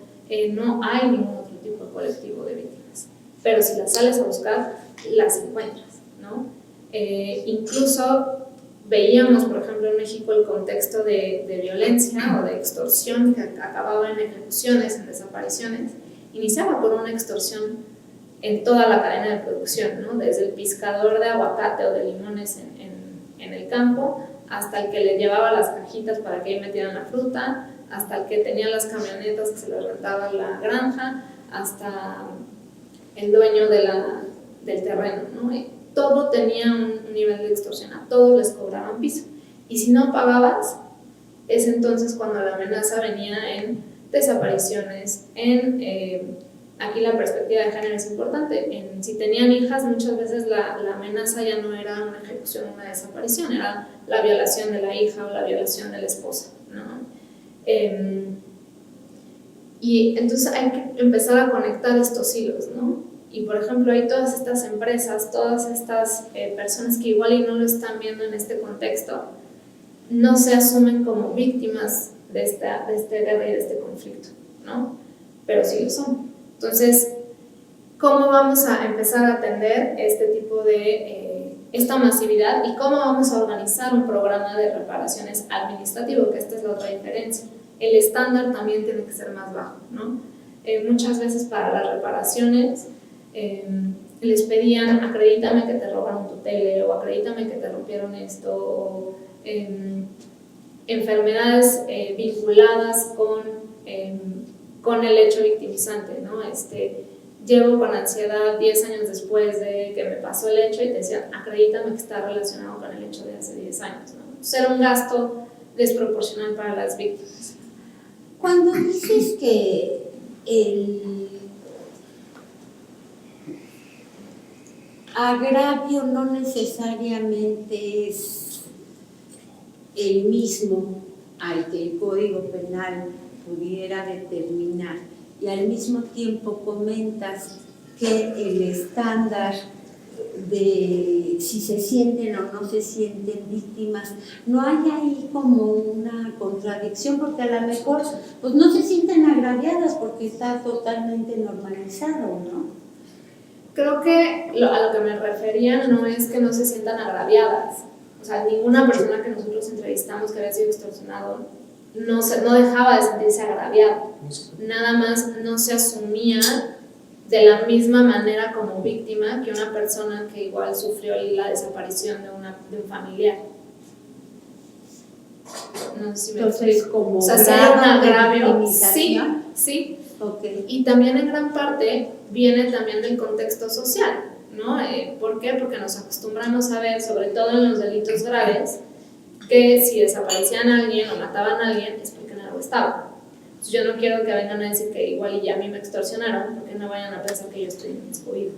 no hay ningún otro tipo de colectivo de víctimas. Pero si las sales a buscar, las encuentras, ¿no? Incluso veíamos, por ejemplo, en México el contexto de violencia o de extorsión que acababa en ejecuciones, en desapariciones, iniciaba por una extorsión en toda la cadena de producción, ¿no? Desde el piscador de aguacate o de limones en el campo, hasta el que le llevaba las cajitas para que ahí metieran la fruta, hasta el que tenía las camionetas que se le rentaba la granja, hasta el dueño del terreno, ¿no? Y todo tenía un nivel de extorsión, a todos les cobraban piso. Y si no pagabas, es entonces cuando la amenaza venía en desapariciones, aquí la perspectiva de género es importante, si tenían hijas, muchas veces la amenaza ya no era una ejecución o una desaparición, era la violación de la hija o la violación de la esposa, ¿no? Y entonces hay que empezar a conectar estos hilos, ¿no? Y por ejemplo hay todas estas empresas, todas estas personas que igual y no lo están viendo en este contexto, no se asumen como víctimas de esta guerra y de este conflicto, ¿no? Pero sí lo son. Entonces, ¿cómo vamos a empezar a atender este tipo de esta masividad y cómo vamos a organizar un programa de reparaciones administrativo? Que esta es la otra diferencia. El estándar también tiene que ser más bajo, ¿no? Muchas veces para las reparaciones les pedían: acredítame que te robaron tu tele, o acredítame que te rompieron esto, o enfermedades vinculadas con el hecho victimizante, ¿no? Llevo con ansiedad 10 años después de que me pasó el hecho, y te decían: acredítame que está relacionado con el hecho de hace 10 años, ¿no? Ser un gasto desproporcional para las víctimas. Cuando dices que el agravio no necesariamente es el mismo al que el Código Penal pudiera determinar, y al mismo tiempo comentas que el estándar de si se sienten o no se sienten víctimas, no hay ahí como una contradicción, porque a lo mejor pues no se sienten agraviadas porque está totalmente normalizado, ¿no? Creo que a lo que me refería no es que no se sientan agraviadas. O sea, ninguna persona que nosotros entrevistamos que había sido extorsionado no dejaba de sentirse agraviado. Nada más no se asumía de la misma manera como víctima que una persona que igual sufrió la desaparición de un familiar. No sé si me explico. Como o sea, si hay un grado de agravio, sí, victimización. sí. Okay. Y también en gran parte viene también del contexto social, ¿no? ¿Por qué? Porque nos acostumbramos a ver, sobre todo en los delitos graves, que si desaparecían a alguien o mataban a alguien es porque en algo estaba. Entonces, yo no quiero que vengan a decir que igual y ya a mí me extorsionaron, porque no vayan a pensar que yo estoy inmiscuida,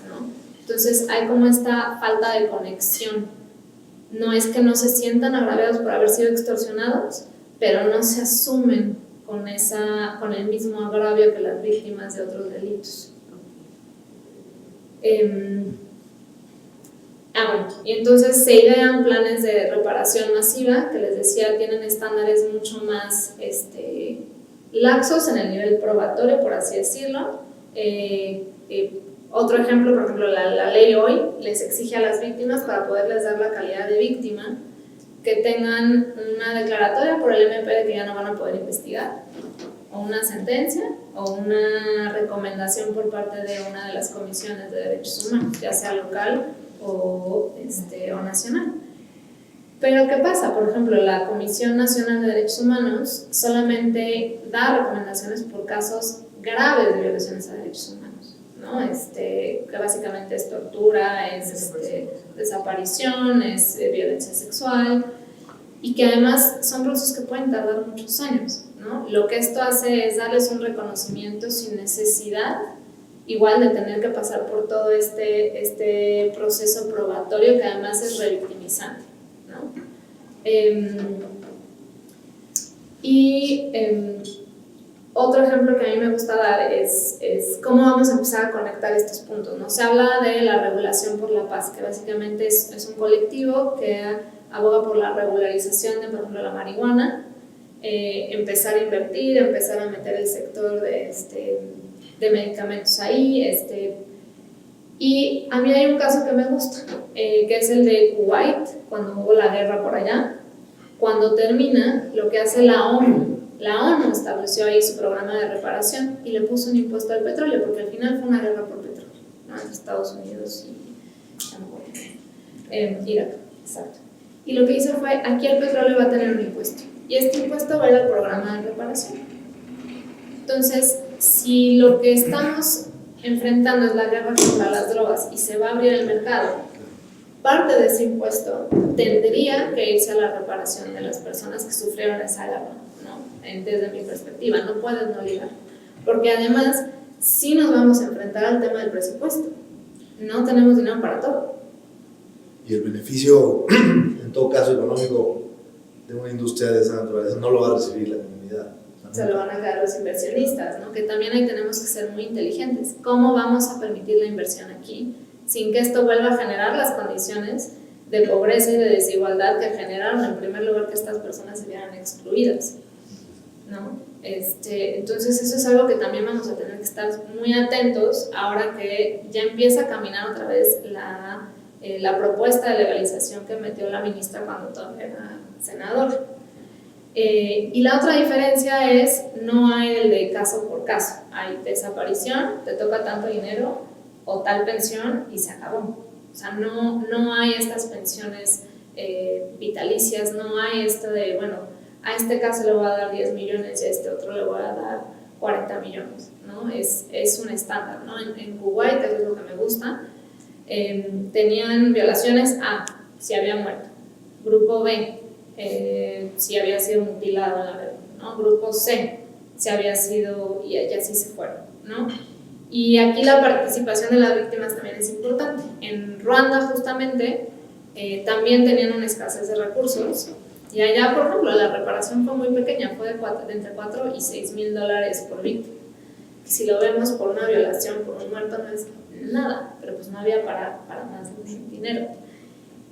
¿no? Entonces hay como esta falta de conexión. No es que no se sientan agraviados por haber sido extorsionados, pero no se asumen con el mismo agravio que las víctimas de otros delitos. Bueno, y entonces se idean planes de reparación masiva, que les decía, tienen estándares mucho más laxos en el nivel probatorio, por así decirlo. Otro ejemplo, por ejemplo, la ley hoy les exige a las víctimas, para poderles dar la calidad de víctima, que tengan una declaratoria por el MP de que ya no van a poder investigar, o una sentencia, o una recomendación por parte de una de las comisiones de derechos humanos, ya sea local o nacional. Pero ¿qué pasa? Por ejemplo, la Comisión Nacional de Derechos Humanos solamente da recomendaciones por casos graves de violaciones a derechos humanos, ¿no? Que básicamente es tortura, es desaparición, es violencia sexual, y que además son procesos que pueden tardar muchos años, ¿no? Lo que esto hace es darles un reconocimiento sin necesidad igual de tener que pasar por todo este proceso probatorio, que además es revictimizante, ¿no? Otro ejemplo que a mí me gusta dar es cómo vamos a empezar a conectar estos puntos, ¿no? Se habla de la regulación por la paz, que básicamente es un colectivo que aboga por la regularización de, por ejemplo, la marihuana, empezar a invertir, empezar a meter el sector de medicamentos ahí, y a mí hay un caso que me gusta, que es el de Kuwait, cuando hubo la guerra por allá. Cuando termina, lo que hace la ONU estableció ahí su programa de reparación y le puso un impuesto al petróleo, porque al final fue una guerra por petróleo, ¿no? Entre Estados Unidos y Irak, exacto. Y lo que hizo fue, aquí el petróleo va a tener un impuesto, y este impuesto va a ir al programa de reparación. Entonces, si lo que estamos enfrentando es la guerra contra las drogas y se va a abrir el mercado, parte de ese impuesto tendría que irse a la reparación de las personas que sufrieron esa guerra, ¿no? Desde mi perspectiva, no puedes no ligar. Porque además, sí nos vamos a enfrentar al tema del presupuesto. No tenemos dinero para todo. Y el beneficio, en todo caso económico, de una industria de esa naturaleza no lo va a recibir la comunidad. Se lo van a quedar los inversionistas, ¿no? Que también ahí tenemos que ser muy inteligentes. ¿Cómo vamos a permitir la inversión aquí sin que esto vuelva a generar las condiciones de pobreza y de desigualdad que generaron, en primer lugar, que estas personas se vieran excluidas, ¿no? Entonces eso es algo que también vamos a tener que estar muy atentos ahora que ya empieza a caminar otra vez la propuesta de legalización que metió la ministra cuando todavía era senador. Y la otra diferencia es, no hay el de caso por caso, hay desaparición, te toca tanto dinero o tal pensión y se acabó. O sea, no hay estas pensiones vitalicias, no hay esto de, bueno, a este caso le voy a dar 10 millones y a este otro le voy a dar 40 millones, ¿no? Es un estándar, ¿no? En Kuwait, eso es lo que me gusta, tenían violaciones A, si había muerto, grupo B, si había sido mutilado en la guerra, ¿no? Grupo C, si había sido, y así se fueron, ¿no? Y aquí la participación de las víctimas también es importante. En Ruanda, justamente, también tenían una escasez de recursos, y allá, por ejemplo, la reparación fue muy pequeña, fue de entre 4 y 6 mil dólares por víctima. Y si lo vemos por una violación, por un muerto, no es nada, pero pues no había para más dinero.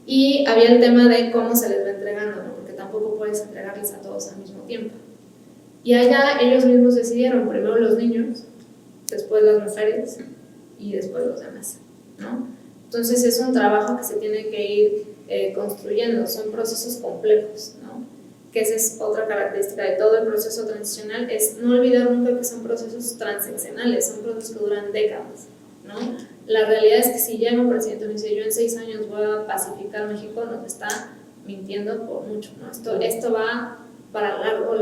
Y había el tema de cómo se les va entregando, ¿no? Porque tampoco puedes entregarles a todos al mismo tiempo. Y allá ellos mismos decidieron, primero los niños, después las mujeres, y después los demás, ¿no? Entonces es un trabajo que se tiene que ir construyendo, son procesos complejos, ¿no? Que esa es otra característica de todo el proceso transicional, es no olvidar nunca que son procesos transeccionales, son procesos que duran décadas, ¿no? La realidad es que si llega un presidente y dice yo en 6 años voy a pacificar México, nos está mintiendo por mucho, ¿no? Esto va para largo.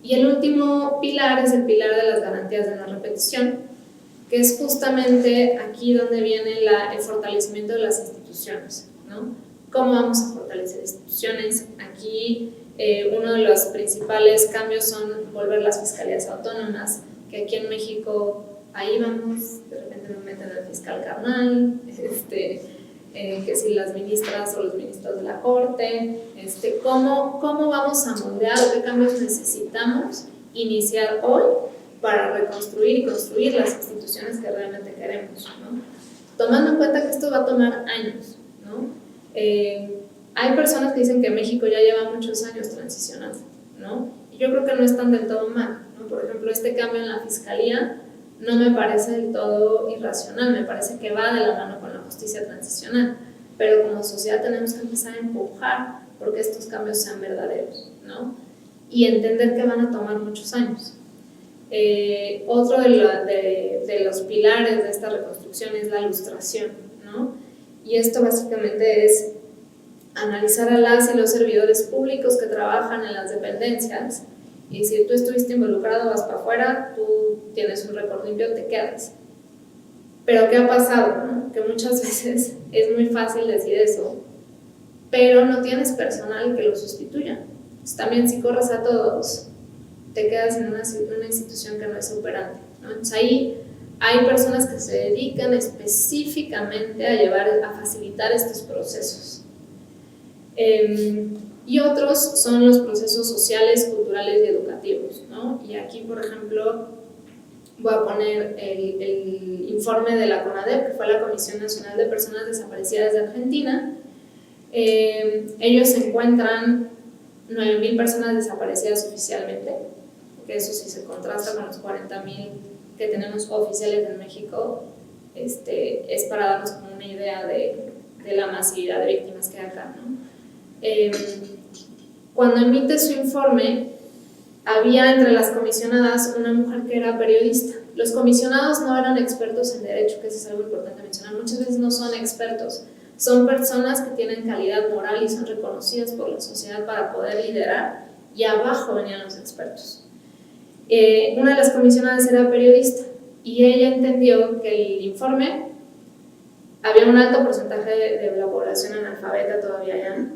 Y el último pilar es el pilar de las garantías de no repetición, que es justamente aquí donde viene el fortalecimiento de las instituciones, ¿no? ¿Cómo vamos a fortalecer instituciones? Aquí uno de los principales cambios son volver las fiscalías autónomas, que aquí en México ahí vamos, de repente nos meten al fiscal carnal, que si las ministras o los ministros de la Corte, ¿cómo vamos a moldear o qué cambios necesitamos iniciar hoy para reconstruir y construir las instituciones que realmente queremos, ¿no? Tomando en cuenta que esto va a tomar años, ¿no? Hay personas que dicen que México ya lleva muchos años transicionando, ¿no? Y yo creo que no están del todo mal, ¿no? Por ejemplo, este cambio en la fiscalía no me parece del todo irracional, me parece que va de la mano con la justicia transicional, pero como sociedad tenemos que empezar a empujar porque estos cambios sean verdaderos, ¿no? Y entender que van a tomar muchos años. Otro de los pilares de esta reconstrucción es la lustración, ¿no? Y esto básicamente es analizar a las y los servidores públicos que trabajan en las dependencias y si tú estuviste involucrado, vas para afuera, tú tienes un récord limpio, te quedas. Pero ¿qué ha pasado? ¿No? Que muchas veces es muy fácil decir eso, pero no tienes personal que lo sustituya. Entonces, también si corres a todos, te quedas en una institución que no es operante, ¿no? Entonces ahí hay personas que se dedican específicamente a facilitar estos procesos. Y otros son los procesos sociales, culturales y educativos, ¿no? Y aquí, por ejemplo, voy a poner el informe de la CONADEP, que fue la Comisión Nacional de Personas Desaparecidas de Argentina. Ellos encuentran 9.000 personas desaparecidas oficialmente, que eso sí se contrasta con los 40.000 que tenemos oficiales en México, es para darnos como una idea de la masividad de víctimas que hay acá, ¿no? Cuando emite su informe, había entre las comisionadas una mujer que era periodista. Los comisionados no eran expertos en derecho, que eso es algo importante mencionar. Muchas veces no son expertos, son personas que tienen calidad moral y son reconocidas por la sociedad para poder liderar, y abajo venían los expertos. Una de las comisionadas era periodista y ella entendió que el informe había un alto porcentaje de la población analfabeta todavía ya,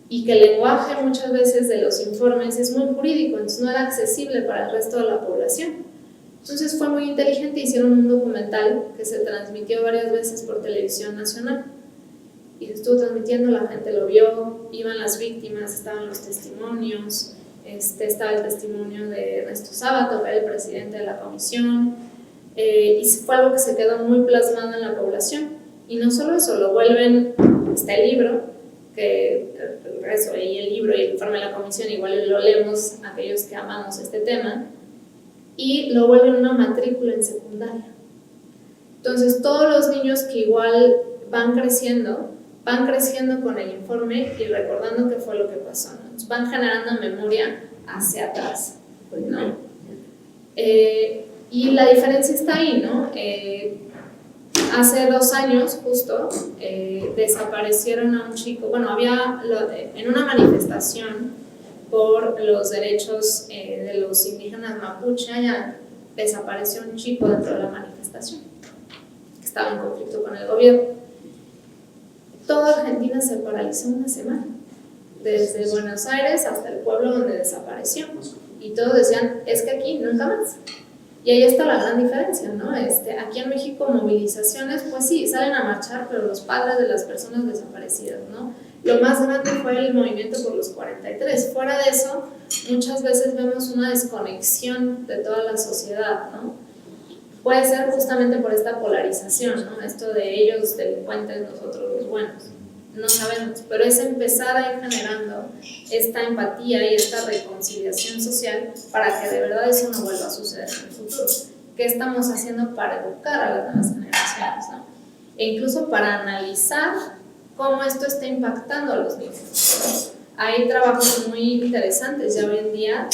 y que el lenguaje muchas veces de los informes es muy jurídico, entonces no era accesible para el resto de la población. Entonces fue muy inteligente, hicieron un documental que se transmitió varias veces por televisión nacional y se estuvo transmitiendo, la gente lo vio, iban las víctimas, estaban los testimonios, estaba el testimonio de Ernesto Sábato, que era el presidente de la comisión, y fue algo que se quedó muy plasmado en la población. Y no solo eso, lo vuelven, está el libro, que eso, y el libro y el informe de la comisión igual lo leemos aquellos que amamos este tema, y lo vuelven una matrícula en secundaria. Entonces todos los niños que igual van creciendo con el informe y recordando qué fue lo que pasó, ¿no? Entonces van generando memoria hacia atrás, ¿no? Y la diferencia está ahí, ¿no? Hace 2 años justo desaparecieron a un chico, bueno, había en una manifestación por los derechos de los indígenas mapuche, allá desapareció un chico dentro de la manifestación que estaba en conflicto con el gobierno. Toda Argentina se paralizó una semana, desde Buenos Aires hasta el pueblo donde desapareció, y todos decían, es que aquí nunca más. Y ahí está la gran diferencia, ¿no? Aquí en México movilizaciones, pues sí, salen a marchar, pero los padres de las personas desaparecidas, ¿no? Lo más grande fue el movimiento por los 43. Fuera de eso, muchas veces vemos una desconexión de toda la sociedad, ¿no? Puede ser justamente por esta polarización, ¿no? Esto de ellos delincuentes, nosotros los buenos. No sabemos, pero es empezar a ir generando esta empatía y esta reconciliación social para que de verdad eso no vuelva a suceder en el futuro. ¿Qué estamos haciendo para educar a las nuevas generaciones, ¿no? E incluso para analizar cómo esto está impactando a los niños. Hay trabajos muy interesantes ya hoy en día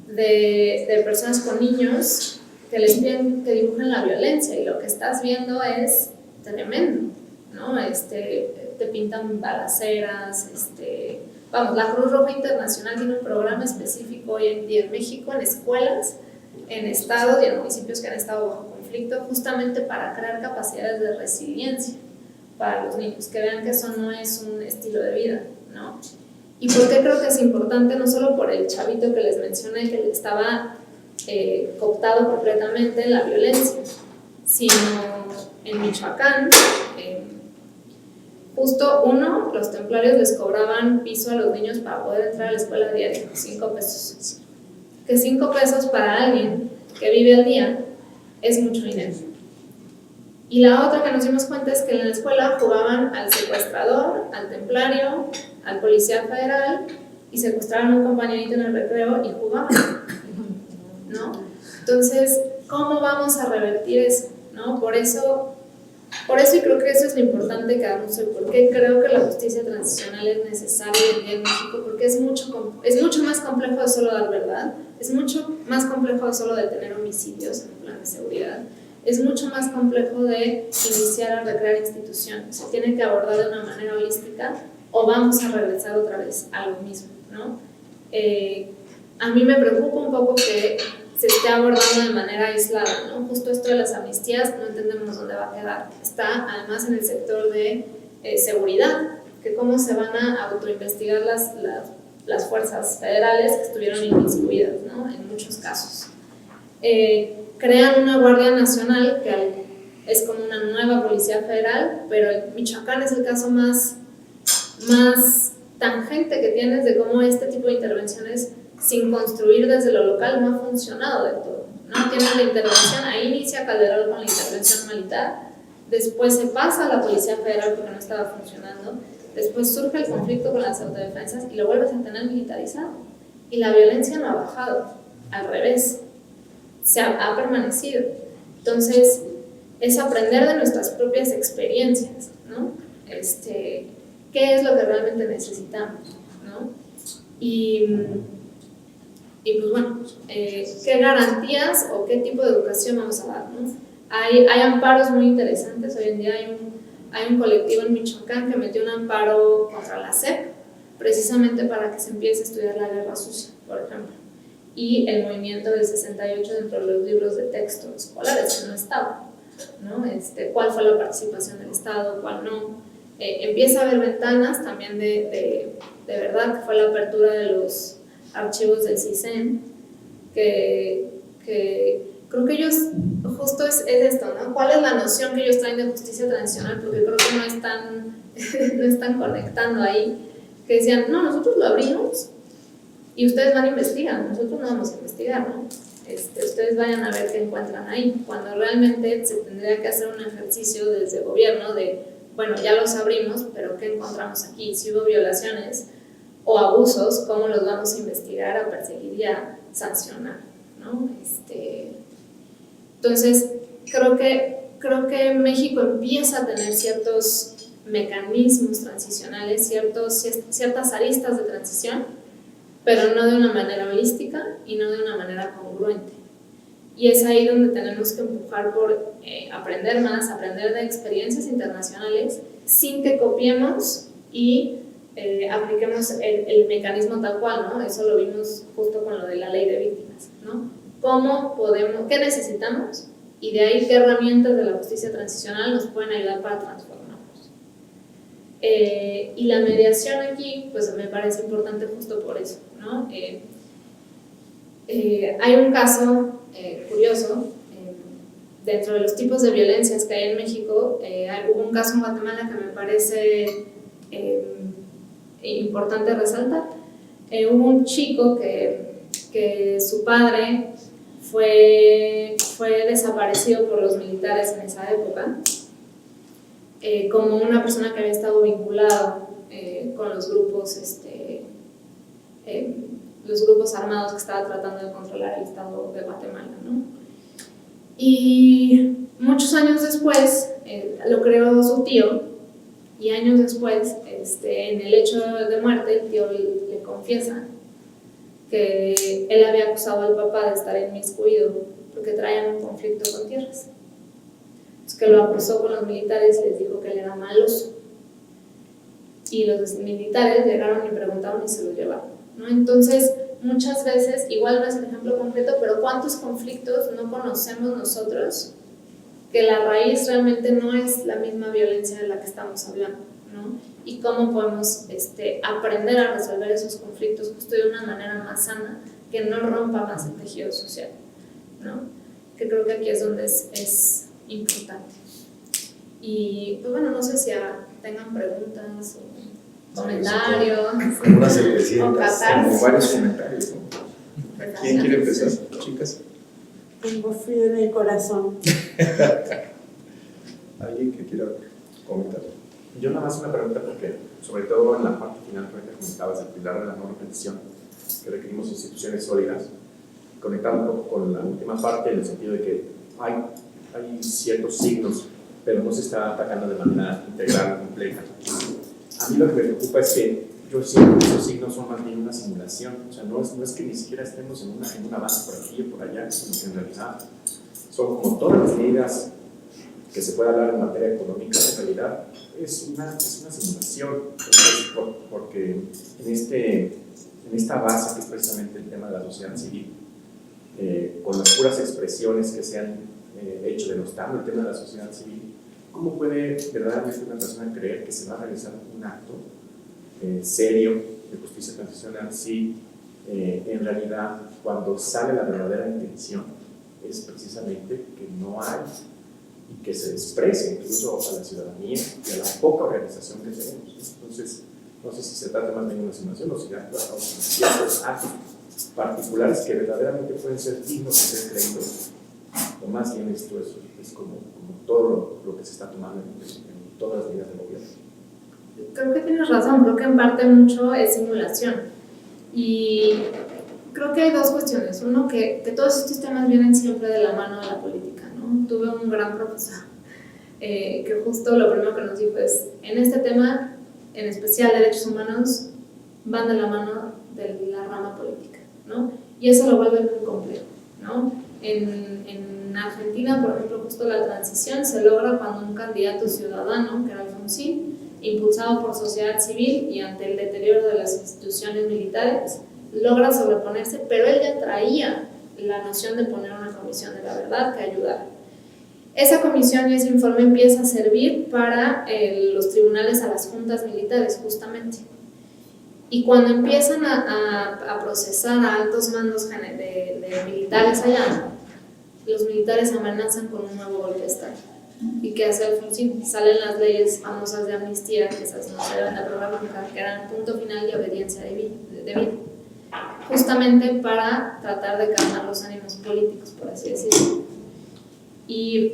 de personas con niños que les piden que dibujen la violencia y lo que estás viendo es tremendo, ¿no? Te pintan balaceras, vamos, la Cruz Roja Internacional tiene un programa específico hoy en día en México, en escuelas, en estados y en municipios que han estado bajo conflicto, justamente para crear capacidades de resiliencia para los niños, que vean que eso no es un estilo de vida, ¿no? ¿Y por qué creo que es importante? No solo por el chavito que les mencioné, que estaba cooptado completamente en la violencia, sino en Michoacán, justo los templarios les cobraban piso a los niños para poder entrar a la escuela diaria, 5 pesos. Que 5 pesos para alguien que vive al día es mucho dinero. Y la otra que nos dimos cuenta es que en la escuela jugaban al secuestrador, al templario, al policía federal y secuestraban a un compañerito en el recreo y jugaban, ¿no? Entonces, ¿cómo vamos a revertir eso? ¿No? Por eso y creo que eso es lo importante que hagamos hoy, porque creo que la justicia transicional es necesaria hoy en día en México, porque es mucho más complejo de solo dar verdad, es mucho más complejo de solo detener homicidios en el plan de seguridad, es mucho más complejo de iniciar a recrear instituciones, se tiene que abordar de una manera holística o vamos a regresar otra vez a lo mismo, ¿no? A mí me preocupa un poco que se esté abordando de manera aislada, ¿no? Justo esto de las amnistías no entendemos dónde va a quedar. Está además en el sector de seguridad, que cómo se van a autoinvestigar las fuerzas federales que estuvieron inmiscuidas, ¿no? En muchos casos. Crean una Guardia Nacional que es como una nueva Policía Federal, pero Michoacán es el caso más tangente que tienes de cómo este tipo de intervenciones sin construir desde lo local no ha funcionado del todo, ¿no? Tienen la intervención, ahí inicia Calderón con la intervención militar, después se pasa a la Policía Federal porque no estaba funcionando, después surge el conflicto con las autodefensas y lo vuelves a tener militarizado. Y la violencia no ha bajado, al revés, ha permanecido. Entonces, es aprender de nuestras propias experiencias, ¿no? ¿Qué es lo que realmente necesitamos, ¿no? Y pues bueno, ¿qué garantías o qué tipo de educación vamos a dar, ¿no? Hay amparos muy interesantes. Hoy en día hay un colectivo en Michoacán que metió un amparo contra la SEP, precisamente para que se empiece a estudiar la guerra sucia, por ejemplo, y el movimiento del 68 dentro de los libros de texto escolares, que no estaba, ¿no? ¿Cuál fue la participación del Estado, cuál no? Empieza a haber ventanas también de verdad, que fue la apertura de los archivos del CISEN, que creo que ellos, justo es esto, ¿no? ¿Cuál es la noción que ellos traen de justicia transicional? Porque creo que no están conectando ahí, que decían, no, nosotros lo abrimos y ustedes van a investigar, nosotros no vamos a investigar, ¿no? Ustedes vayan a ver qué encuentran ahí, cuando realmente se tendría que hacer un ejercicio desde el gobierno de, bueno, ya los abrimos, pero ¿qué encontramos aquí? Si hubo violaciones o abusos, ¿cómo los vamos a investigar, a perseguir y a sancionar, ¿no? Entonces, creo que México empieza a tener ciertos mecanismos transicionales, ciertas aristas de transición, pero no de una manera holística y no de una manera congruente. Y es ahí donde tenemos que empujar por aprender más, aprender de experiencias internacionales, sin que copiemos y apliquemos el mecanismo tal cual, ¿no? Eso lo vimos justo con lo de la ley de víctimas, ¿no? ¿Qué necesitamos? Y de ahí qué herramientas de la justicia transicional nos pueden ayudar para transformarnos. Y la mediación aquí, pues me parece importante justo por eso, ¿no? Hay un caso curioso, dentro de los tipos de violencias que hay en México, hubo un caso en Guatemala que me parece importante resaltar. Hubo un chico que su padre fue desaparecido por los militares en esa época como una persona que había estado vinculada con los grupos armados que estaba tratando de controlar el estado de Guatemala, ¿no? Y muchos años después lo creó su tío, y años después, en el hecho de muerte, el tío le confiesa que él había acusado al papá de estar inmiscuido porque traían un conflicto con tierras. Entonces, que lo acusó con los militares y les dijo que él era maloso. Y los militares llegaron y preguntaron y se lo llevaron, ¿no? Entonces, muchas veces, igual no es el ejemplo concreto, pero ¿cuántos conflictos no conocemos nosotros que la raíz realmente no es la misma violencia de la que estamos hablando, ¿no? Y cómo podemos aprender a resolver esos conflictos justo de una manera más sana, que no rompa más el tejido social, ¿no? Que creo que aquí es donde es importante. Y pues bueno, no sé si tengan preguntas o comentarios. Como unas cervecitas. O catarsis. Como varios comentarios, ¿no? ¿Quién quiere empezar, chicas? Tengo frío en el corazón. ¿Alguien que quiera comentar? Yo nada más una pregunta porque, sobre todo en la parte final que comentabas, el pilar de la no repetición, que requerimos instituciones sólidas, conectando un poco con la última parte en el sentido de que hay ciertos signos, pero no se está atacando de manera integral, completa. A mí lo que me preocupa es que yo siento que esos signos son más bien una simulación, o sea, no es que ni siquiera estemos en un avance por aquí o por allá, sino que en realidad son como todas las medidas que se puede hablar en materia económica, en realidad es una simulación. Entonces, porque en esta base que es precisamente el tema de la sociedad civil, con las puras expresiones que se han hecho denostando el tema de la sociedad civil, ¿cómo puede verdaderamente una persona creer que se va a realizar un acto serio de justicia transicional si en realidad cuando sale la verdadera intención es precisamente que no hay y que se exprese incluso a la ciudadanía y a la poca organización que tenemos? Entonces, no sé si se trata más bien de una simulación o si actuamos en ciertos actos particulares que verdaderamente pueden ser dignos de ser creídos, o más bien esto es como todo lo que se está tomando en todas las medidas de gobierno. Creo que tienes razón, creo que en parte mucho es simulación. Y creo que hay dos cuestiones. Uno, que todos estos temas vienen siempre de la mano de la política, ¿no? Tuve un gran profesor que justo lo primero que nos dijo es, en este tema, en especial derechos humanos, van de la mano de la rama política, ¿no? Y eso lo vuelve muy complejo, ¿no? En Argentina, por ejemplo, justo la transición se logra cuando un candidato ciudadano, que era Alfonsín, impulsado por sociedad civil y ante el deterioro de las instituciones militares, logra sobreponerse, pero él ya traía la noción de poner una comisión de la verdad que ayudara. Esa comisión y ese informe empieza a servir para los tribunales a las juntas militares, justamente. Y cuando empiezan a procesar a altos mandos de militares allá, los militares amenazan con un nuevo golpe de Estado. ¿Y qué hace Alfonsín? Salen las leyes famosas de amnistía, que esas no se deben de aprobar nunca, que eran punto final y obediencia debida, justamente para tratar de calmar los ánimos políticos, por así decirlo. ¿Y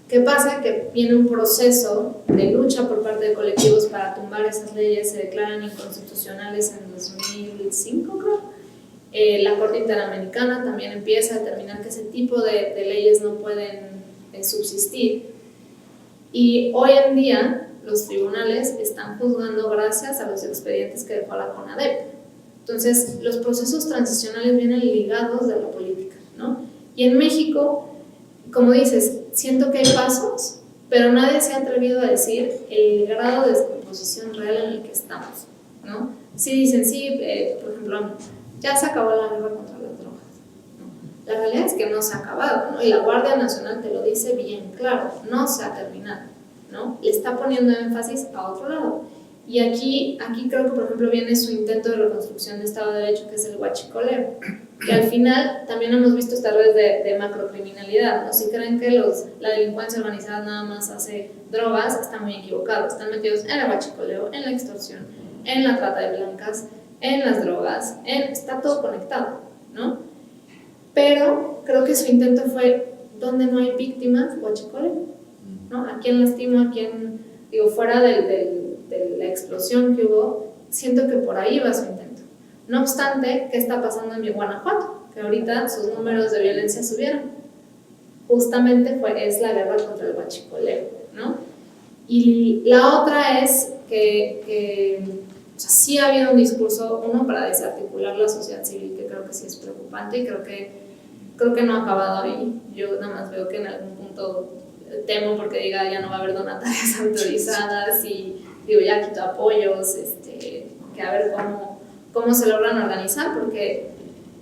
qué pasa? Que viene un proceso de lucha por parte de colectivos para tumbar esas leyes, se declaran inconstitucionales en 2005, creo. La Corte Interamericana también empieza a determinar que ese tipo de leyes no pueden subsistir. Y hoy en día los tribunales están juzgando gracias a los expedientes que dejó la CONADEP. Entonces, los procesos transicionales vienen ligados de la política, ¿no? Y en México, como dices, siento que hay pasos, pero nadie se ha atrevido a decir el grado de descomposición real en el que estamos, ¿no? Sí dicen, sí, por ejemplo, ya se acabó la guerra contra las drogas, ¿no? La realidad es que no se ha acabado, ¿no? Y la Guardia Nacional te lo dice bien claro, no se ha terminado, ¿no? Le está poniendo énfasis a otro lado. Y aquí creo que, por ejemplo, viene su intento de reconstrucción de Estado de Derecho, que es el huachicoleo, que al final también hemos visto estas redes de macrocriminalidad, ¿no? Si creen que la delincuencia organizada nada más hace drogas, están muy equivocados, están metidos en el huachicoleo, en la extorsión, en la trata de blancas, en las drogas, está todo conectado, ¿no? Pero creo que su intento fue, donde no hay víctimas, huachicoleo, ¿no? ¿A quién lastimo? ¿A quién? Digo, fuera de la explosión que hubo, siento que por ahí va su intento. No obstante, ¿qué está pasando en mi Guanajuato? Que ahorita sus números de violencia subieron. Justamente es la guerra contra el huachicoleo, ¿no? Y la otra es que o sea, sí ha habido un discurso, uno, para desarticular la sociedad civil, que creo que sí es preocupante, y creo que no ha acabado ahí. Yo nada más veo que en algún punto temo porque diga ya no va a haber donatarias autorizadas y digo ya quito apoyos, que a ver cómo se logran organizar, porque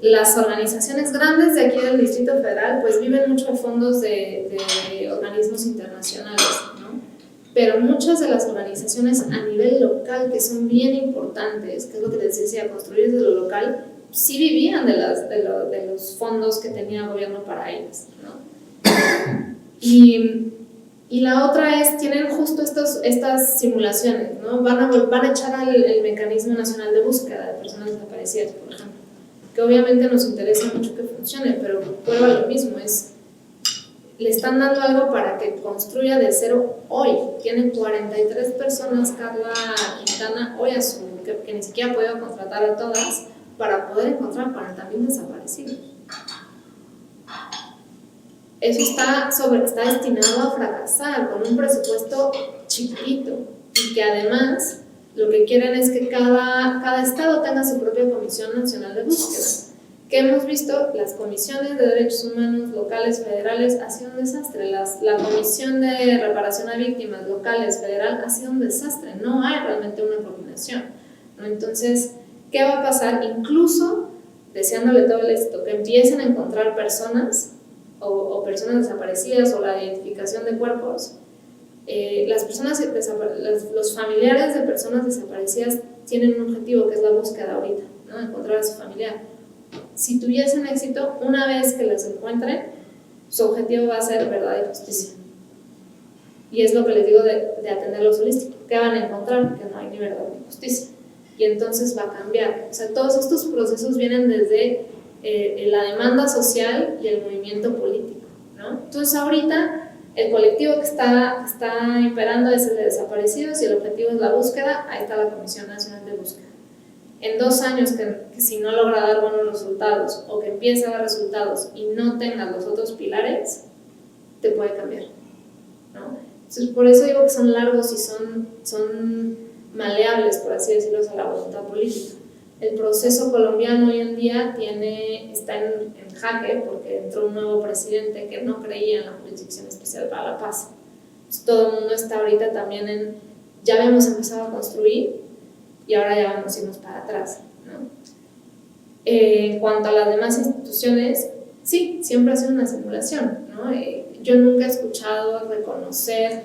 las organizaciones grandes de aquí del Distrito Federal pues viven mucho de fondos de organismos internacionales, ¿no? Pero muchas de las organizaciones a nivel local que son bien importantes, que es lo que les decía, construir desde lo local, sí vivían de los fondos que tenía el gobierno para ellas, ¿no? Y la otra es, tienen justo estas simulaciones, ¿no? Van a echar el Mecanismo Nacional de Búsqueda de Personas Desaparecidas, por ejemplo, que obviamente nos interesa mucho que funcione, pero vuelvo a lo mismo, le están dando algo para que construya de cero hoy. Tienen 43 personas, Carla Quintana, hoy que ni siquiera ha podido contratar a todas para poder encontrar 40,000 desaparecidos. Eso está destinado a fracasar con un presupuesto chiquitito y que además lo que quieren es que cada estado tenga su propia Comisión Nacional de Búsqueda. Que hemos visto, las comisiones de derechos humanos locales, federales, ha sido un desastre. La comisión de reparación a víctimas locales, federal, ha sido un desastre. No hay realmente una coordinación, ¿no? Entonces, ¿qué va a pasar? Incluso, deseándole todo el éxito, que empiecen a encontrar personas o personas desaparecidas o la identificación de cuerpos, los familiares de personas desaparecidas tienen un objetivo que es la búsqueda ahorita, ¿no? Encontrar a su familiar. Si tuviesen éxito, una vez que las encuentren, su objetivo va a ser verdad y justicia. Y es lo que les digo de atender lo holístico. ¿Qué van a encontrar? Que no hay ni verdad ni justicia. Y entonces va a cambiar. O sea, todos estos procesos vienen desde la demanda social y el movimiento político, ¿no? Entonces ahorita el colectivo que está imperando es el de desaparecidos y el objetivo es la búsqueda. Ahí está la Comisión Nacional de Búsqueda. En 2 años que si no logra dar buenos resultados o que empiece a dar resultados y no tenga los otros pilares, te puede cambiar, ¿no? Entonces, por eso digo que son largos y son maleables, por así decirlo, a la voluntad política. El proceso colombiano hoy en día está en jaque porque entró un nuevo presidente que no creía en la Jurisdicción Especial para la Paz. Entonces, todo el mundo está ahorita también ya habíamos empezado a construir y ahora ya vamos a irnos para atrás, ¿no? En cuanto a las demás instituciones, sí, siempre ha sido una simulación, ¿no? Yo nunca he escuchado reconocer,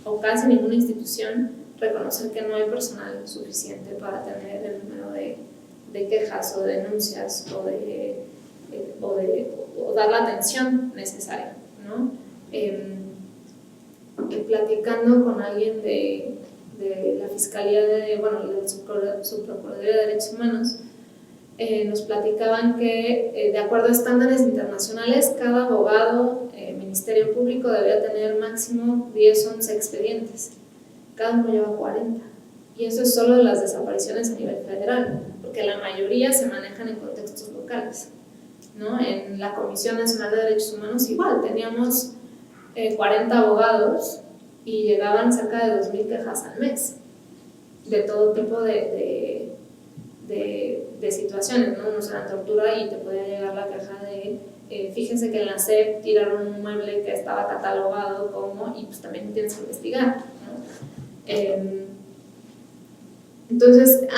o casi ninguna institución, reconocer que no hay personal suficiente para tener el número de quejas o de denuncias o dar la atención necesaria, ¿no? Platicando con alguien de la Fiscalía de Subprocuraduría de Derechos Humanos, nos platicaban que de acuerdo a estándares internacionales cada abogado, Ministerio Público debía tener máximo 10 o 11 expedientes, cada uno lleva 40 y eso es solo de las desapariciones a nivel federal porque la mayoría se manejan en contextos locales, ¿no? En la Comisión Nacional de Derechos Humanos igual, teníamos 40 abogados y llegaban cerca de 2,000 quejas al mes de todo tipo de situaciones, ¿no? Unos eran tortura y te podía llegar la queja de fíjense que en la SEP tiraron un mueble que estaba catalogado como, y pues también tienes que investigar, ¿no? Entonces,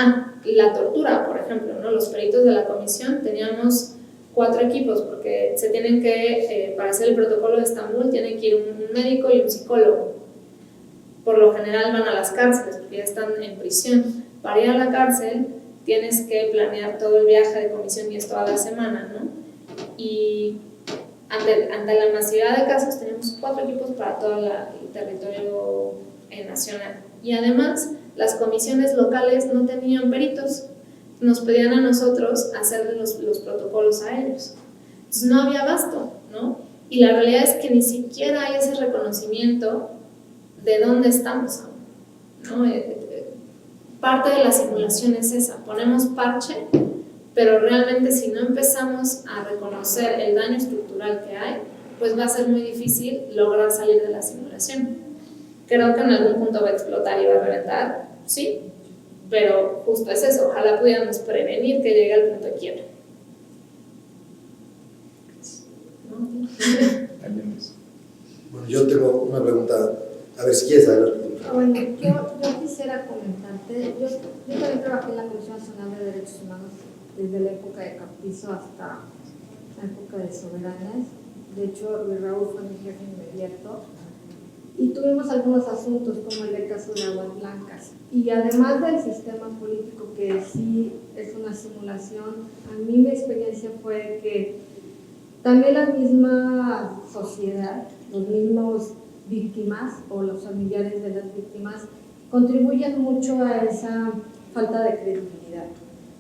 la tortura, por ejemplo, ¿no? Los peritos de la comisión teníamos 4 equipos porque se tienen que, para hacer el protocolo de Estambul, tienen que ir un médico y un psicólogo. Por lo general van a las cárceles porque ya están en prisión. Para ir a la cárcel tienes que planear todo el viaje de comisión y es toda la semana, ¿no? Y ante la masividad de casos tenemos 4 equipos para todo el territorio nacional. Y además las comisiones locales no tenían peritos, nos pedían a nosotros hacer los protocolos a ellos. Entonces no había abasto, ¿no? Y la realidad es que ni siquiera hay ese reconocimiento de dónde estamos ahora, ¿no? Parte de la simulación es esa, ponemos parche, pero realmente si no empezamos a reconocer el daño estructural que hay, pues va a ser muy difícil lograr salir de la simulación. Creo que en algún punto va a explotar y va a reventar, sí, pero justo es eso, ojalá pudiéramos prevenir que llegue al punto de quiebra. Bueno, yo tengo una pregunta, a ver si quieres hablar. Bueno, yo quisiera comentarte, yo también trabajé en la Comisión Nacional de Derechos Humanos desde la época de Carpizo hasta la época de Soberanes. De hecho, Luis Raúl fue mi jefe inmediato y tuvimos algunos asuntos como el caso de Aguas Blancas. Y además del sistema político, que sí es una simulación, a mí mi experiencia fue que también la misma sociedad, los mismos víctimas o los familiares de las víctimas contribuyen mucho a esa falta de credibilidad.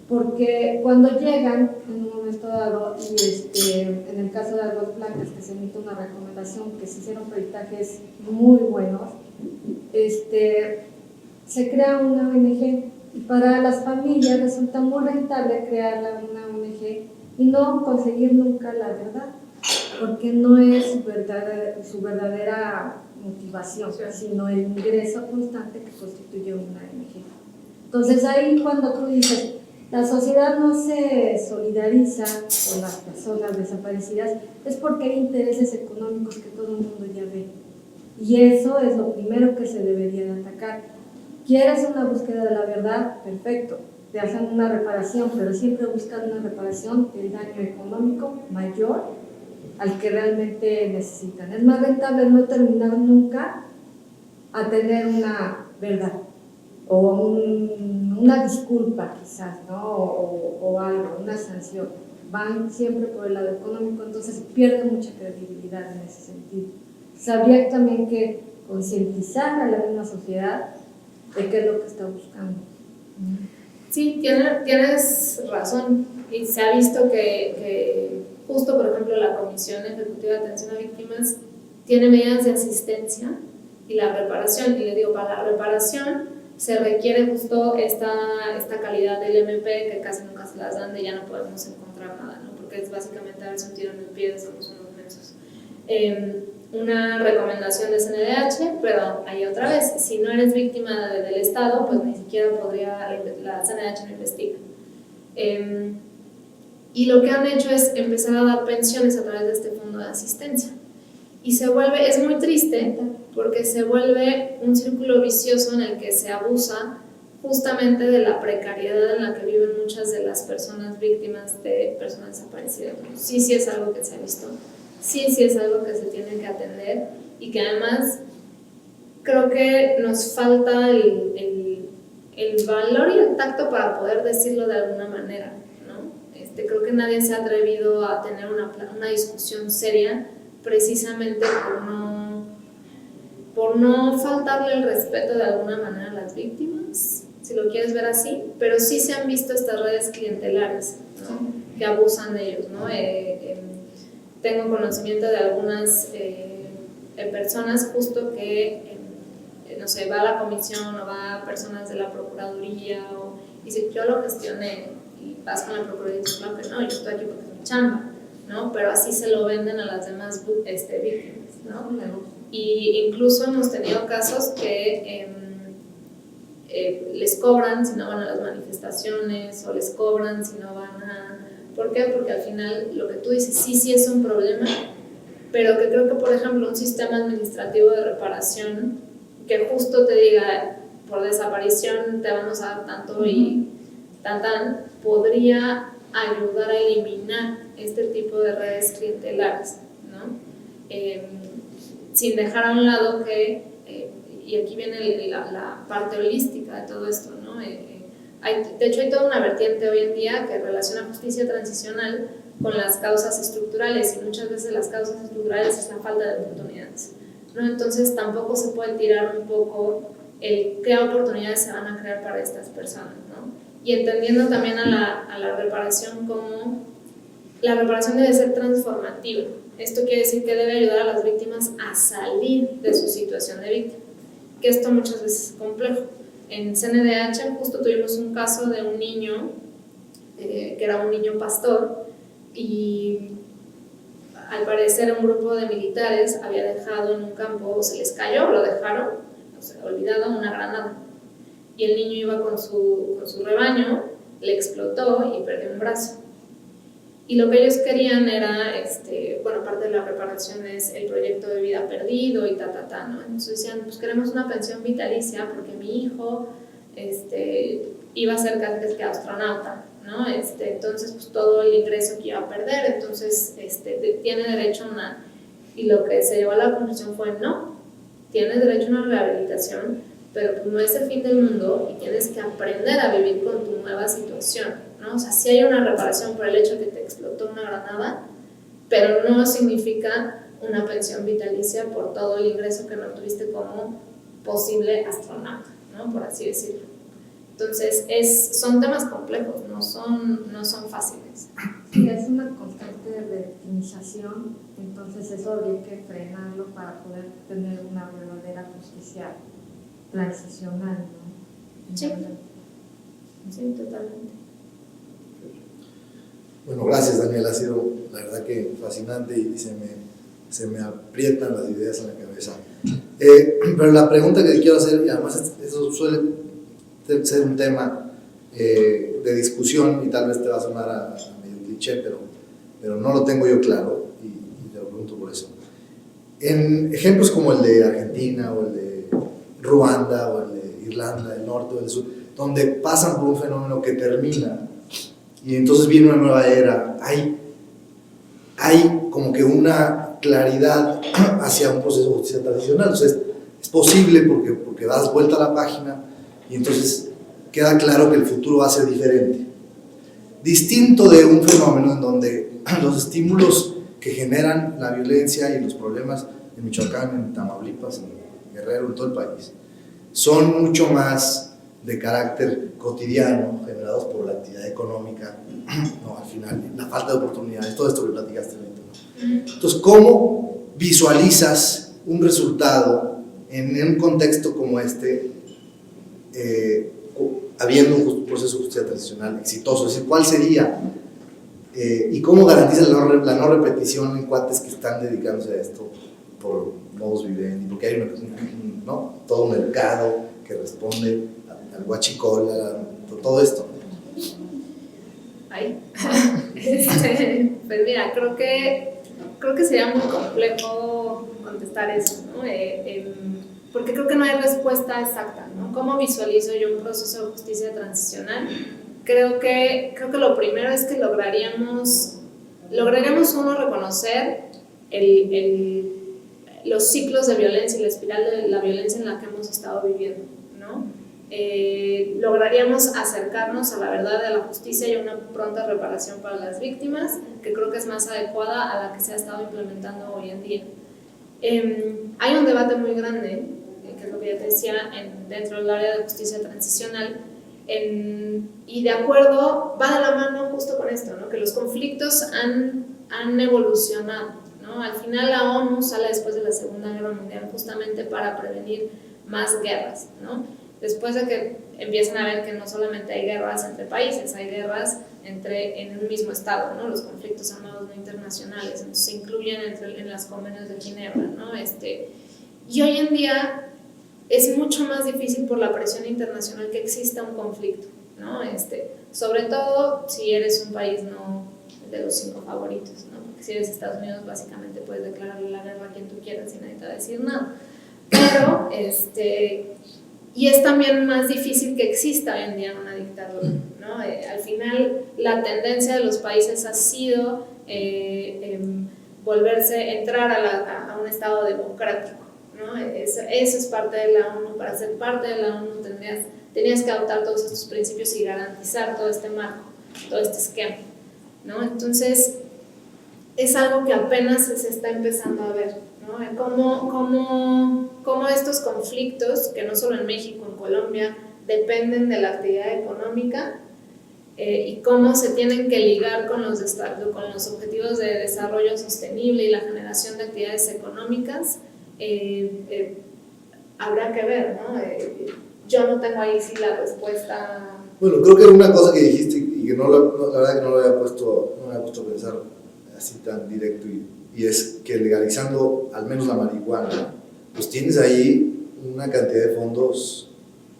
Porque cuando llegan en un momento dado, y en el caso de Aguas Blancas, que se emite una recomendación, que se hicieron peritajes muy buenos, se crea una ONG y para las familias resulta muy rentable crear una ONG y no conseguir nunca la verdad, porque no es su verdadera motivación, sino el ingreso constante que constituye una ONG. Entonces ahí cuando tú dices, la sociedad no se solidariza con las personas desaparecidas, es porque hay intereses económicos que todo el mundo ya ve. Y eso es lo primero que se debería de atacar. ¿Quieres una búsqueda de la verdad? Perfecto, te hacen una reparación, pero siempre buscan una reparación del daño económico mayor al que realmente necesitan. Es más rentable no terminar nunca a tener una verdad o una disculpa quizás, ¿no? o algo, una sanción. Van siempre por el lado económico, entonces pierden mucha credibilidad en ese sentido. Sabría también que concientizar a la misma sociedad de qué es lo que está buscando. Sí, tienes razón, y se ha visto que justo, por ejemplo, la Comisión Ejecutiva de Atención a Víctimas tiene medidas de asistencia y la reparación, y le digo, para la reparación se requiere justo esta calidad del MP que casi nunca se las dan, de ya no podemos encontrar nada, ¿no? Porque es básicamente darse un tiro en el pie, somos unos mensos. Una recomendación de CNDH, pero ahí otra vez, si no eres víctima del Estado, pues ni siquiera podría, la CNDH no investiga. Y lo que han hecho es empezar a dar pensiones a través de este fondo de asistencia. Y se vuelve, es muy triste, porque se vuelve un círculo vicioso en el que se abusa justamente de la precariedad en la que viven muchas de las personas víctimas de personas desaparecidas. Sí es algo que se ha visto, sí es algo que se tiene que atender, y que además creo que nos falta el valor y el tacto para poder decirlo de alguna manera, ¿no? Creo que nadie se ha atrevido a tener una discusión seria, precisamente por no faltarle el respeto de alguna manera a las víctimas, si lo quieres ver así, pero sí se han visto estas redes clientelares, ¿no? Que abusan de ellos, ¿no? Tengo conocimiento de algunas personas justo que, no sé, va a la comisión o va a personas de la Procuraduría y dice, yo lo gestioné, y vas con la Procuraduría y dices, claro que no, yo estoy aquí porque es mi chamba, ¿no? Pero así se lo venden a las demás víctimas, ¿no? Y incluso hemos tenido casos que les cobran si no van a las manifestaciones, o les cobran si no van a... ¿Por qué? Porque al final lo que tú dices sí es un problema, pero que creo que, por ejemplo, un sistema administrativo de reparación que justo te diga, por desaparición te vamos a dar tanto y tan, podría ayudar a eliminar este tipo de redes clientelares, ¿no? Sin dejar a un lado que, y aquí viene la parte holística de todo esto, ¿no? De hecho hay toda una vertiente hoy en día que relaciona justicia transicional con las causas estructurales, y muchas veces las causas estructurales es la falta de oportunidades, ¿no? Entonces tampoco se puede tirar un poco qué oportunidades se van a crear para estas personas, ¿no? Y entendiendo también a la reparación como la reparación debe ser transformativa. Esto quiere decir que debe ayudar a las víctimas a salir de su situación de víctima. que esto muchas veces es complejo. En CNDH justo tuvimos un caso de un niño, que era un niño pastor, y al parecer un grupo de militares había dejado en un campo, se les cayó, lo dejaron, o sea, olvidado, una granada. Y el niño iba con su rebaño, le explotó y perdió un brazo. Y lo que ellos querían era, bueno, parte de la preparación es el proyecto de vida perdido y ¿no? Entonces decían, pues queremos una pensión vitalicia porque mi hijo iba a ser casi que astronauta, ¿no? Entonces, pues todo el ingreso que iba a perder, entonces tiene derecho a una... Y lo que se llevó a la conclusión fue, no, tienes derecho a una rehabilitación, pero pues no es el fin del mundo y tienes que aprender a vivir con tu nueva situación, ¿no? O sea, sí hay una reparación por el hecho de que te explotó una granada, pero no significa una pensión vitalicia por todo el ingreso que no tuviste como posible astronauta, ¿no? Por así decirlo. Entonces, son temas complejos, no son fáciles. Sí, es una constante revictimización, entonces eso habría que frenarlo para poder tener una verdadera justicia transicional, ¿no? Sí, sí, totalmente. Bueno, gracias Daniel, ha sido la verdad que fascinante y se me aprietan las ideas en la cabeza. Pero la pregunta que te quiero hacer, y además eso suele ser un tema de discusión y tal vez te va a sonar a medio cliché, pero no lo tengo yo claro y te lo pregunto por eso. En ejemplos como el de Argentina o el de Ruanda o el de Irlanda del Norte o del Sur, donde pasan por un fenómeno que termina y entonces viene una nueva era, hay como que una claridad hacia un proceso de justicia transicional. Entonces es posible porque das vuelta a la página y entonces queda claro que el futuro va a ser diferente. Distinto de un fenómeno en donde los estímulos que generan la violencia y los problemas en Michoacán, en Tamaulipas, en Guerrero, en todo el país, son mucho más de carácter cotidiano, generados por la actividad económica, no, al final, la falta de oportunidades, todo esto que platicaste ahorita, ¿no? Entonces, ¿cómo visualizas un resultado en un contexto como este, habiendo un proceso de justicia transicional exitoso? Es decir, ¿cuál sería? ¿Y cómo garantizas la no repetición en cuates que están dedicándose a esto por modus vivendi? Porque hay todo un mercado que responde al huachicol, todo esto. Ay. Pues mira, creo que sería muy complejo contestar eso, ¿no? Porque creo que no hay respuesta exacta, ¿no? ¿Cómo visualizo yo un proceso de justicia transicional? Creo que lo primero es que lograríamos uno reconocer los ciclos de violencia y la espiral de la violencia en la que hemos estado viviendo, ¿no? Lograríamos acercarnos a la verdad de la justicia y a una pronta reparación para las víctimas, que creo que es más adecuada a la que se ha estado implementando hoy en día. Hay un debate muy grande, que es lo que ya te decía, dentro del área de justicia transicional, y de acuerdo, va de la mano justo con esto, ¿no? Que los conflictos han evolucionado, ¿no? Al final la ONU sale después de la Segunda Guerra Mundial justamente para prevenir más guerras, ¿no? Después de que empiezan a ver que no solamente hay guerras entre países, hay guerras en un mismo estado, ¿no? Los conflictos armados no internacionales, entonces se incluyen en las convenios de Ginebra, ¿no? Y hoy en día es mucho más difícil por la presión internacional que exista un conflicto, ¿no? Sobre todo si eres un país no de los 5 favoritos, ¿no? Porque si eres Estados Unidos básicamente puedes declararle la guerra a quien tú quieras y nadie te va a decir nada. Pero, y es también más difícil que exista hoy en día una dictadura, ¿no? Al final la tendencia de los países ha sido entrar a un estado democrático, ¿no? Eso es parte de la ONU. Para ser parte de la ONU tenías que adoptar todos estos principios y garantizar todo este marco, todo este esquema, ¿no? Entonces es algo que apenas se está empezando a ver, ¿no? Cómo estos conflictos, que no solo en México, en Colombia, dependen de la actividad económica, y cómo se tienen que ligar con los objetivos de desarrollo sostenible y la generación de actividades económicas, habrá que ver, ¿no? Yo no tengo ahí sí la respuesta. Bueno, creo que una cosa que dijiste y que la verdad que no lo había puesto a pensar así tan directo y es que legalizando al menos la marihuana, pues tienes ahí una cantidad de fondos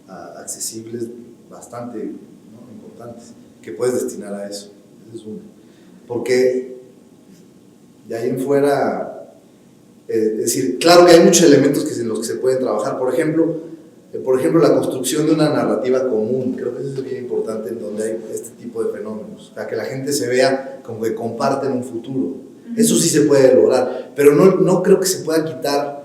accesibles bastante, ¿no?, importantes que puedes destinar a eso. Ese es uno. Porque de ahí en fuera, es decir, claro que hay muchos elementos en los que se pueden trabajar. Por ejemplo, la construcción de una narrativa común, creo que eso es bien importante en donde hay este tipo de fenómenos, o sea, que la gente se vea como que comparten un futuro. Eso sí se puede lograr, pero no creo que se pueda quitar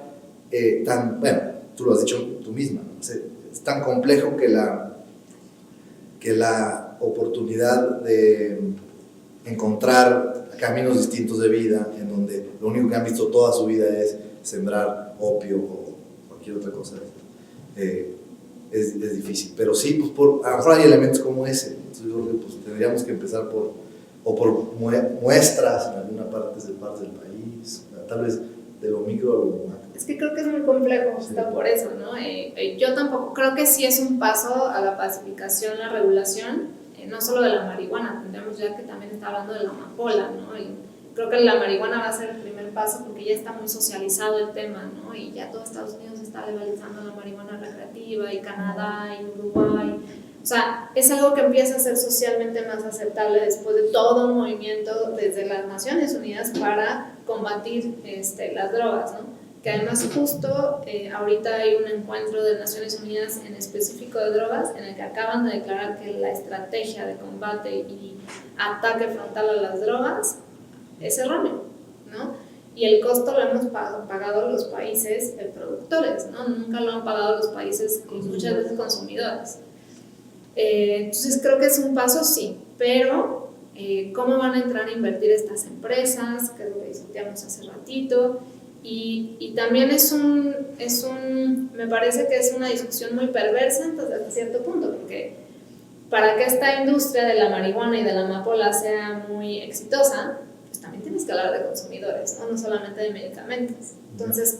bueno, tú lo has dicho tú misma, ¿no? Es tan complejo que la oportunidad de encontrar caminos distintos de vida, en donde lo único que han visto toda su vida es sembrar opio o cualquier otra cosa, es difícil. Pero sí, pues a lo mejor hay elementos como ese. Entonces yo creo que pues, tendríamos que empezar por muestras en alguna parte del país, tal vez de lo micro a lo macro. Es que creo que es muy complejo, justo por eso, ¿no? Yo tampoco, creo que sí es un paso a la pacificación, la regulación, no solo de la marihuana, tendríamos ya que también está hablando de la amapola, ¿no? Y creo que la marihuana va a ser el primer paso porque ya está muy socializado el tema, ¿no? Y ya todo Estados Unidos está legalizando la marihuana recreativa, y Canadá, y Uruguay. O sea, es algo que empieza a ser socialmente más aceptable después de todo un movimiento desde las Naciones Unidas para combatir las drogas, ¿no? Que además justo ahorita hay un encuentro de Naciones Unidas en específico de drogas en el que acaban de declarar que la estrategia de combate y ataque frontal a las drogas es erróneo, ¿no? Y el costo lo hemos pagado los países productores, ¿no? Nunca lo han pagado los países, muchas veces consumidores. Entonces creo que es un paso, sí, pero ¿cómo van a entrar a invertir estas empresas? Que es lo que discutíamos hace ratito. Y también me parece que es una discusión muy perversa hasta cierto punto, porque para que esta industria de la marihuana y de la amapola sea muy exitosa, pues también tienes que hablar de consumidores, ¿no? No solamente de medicamentos. Entonces,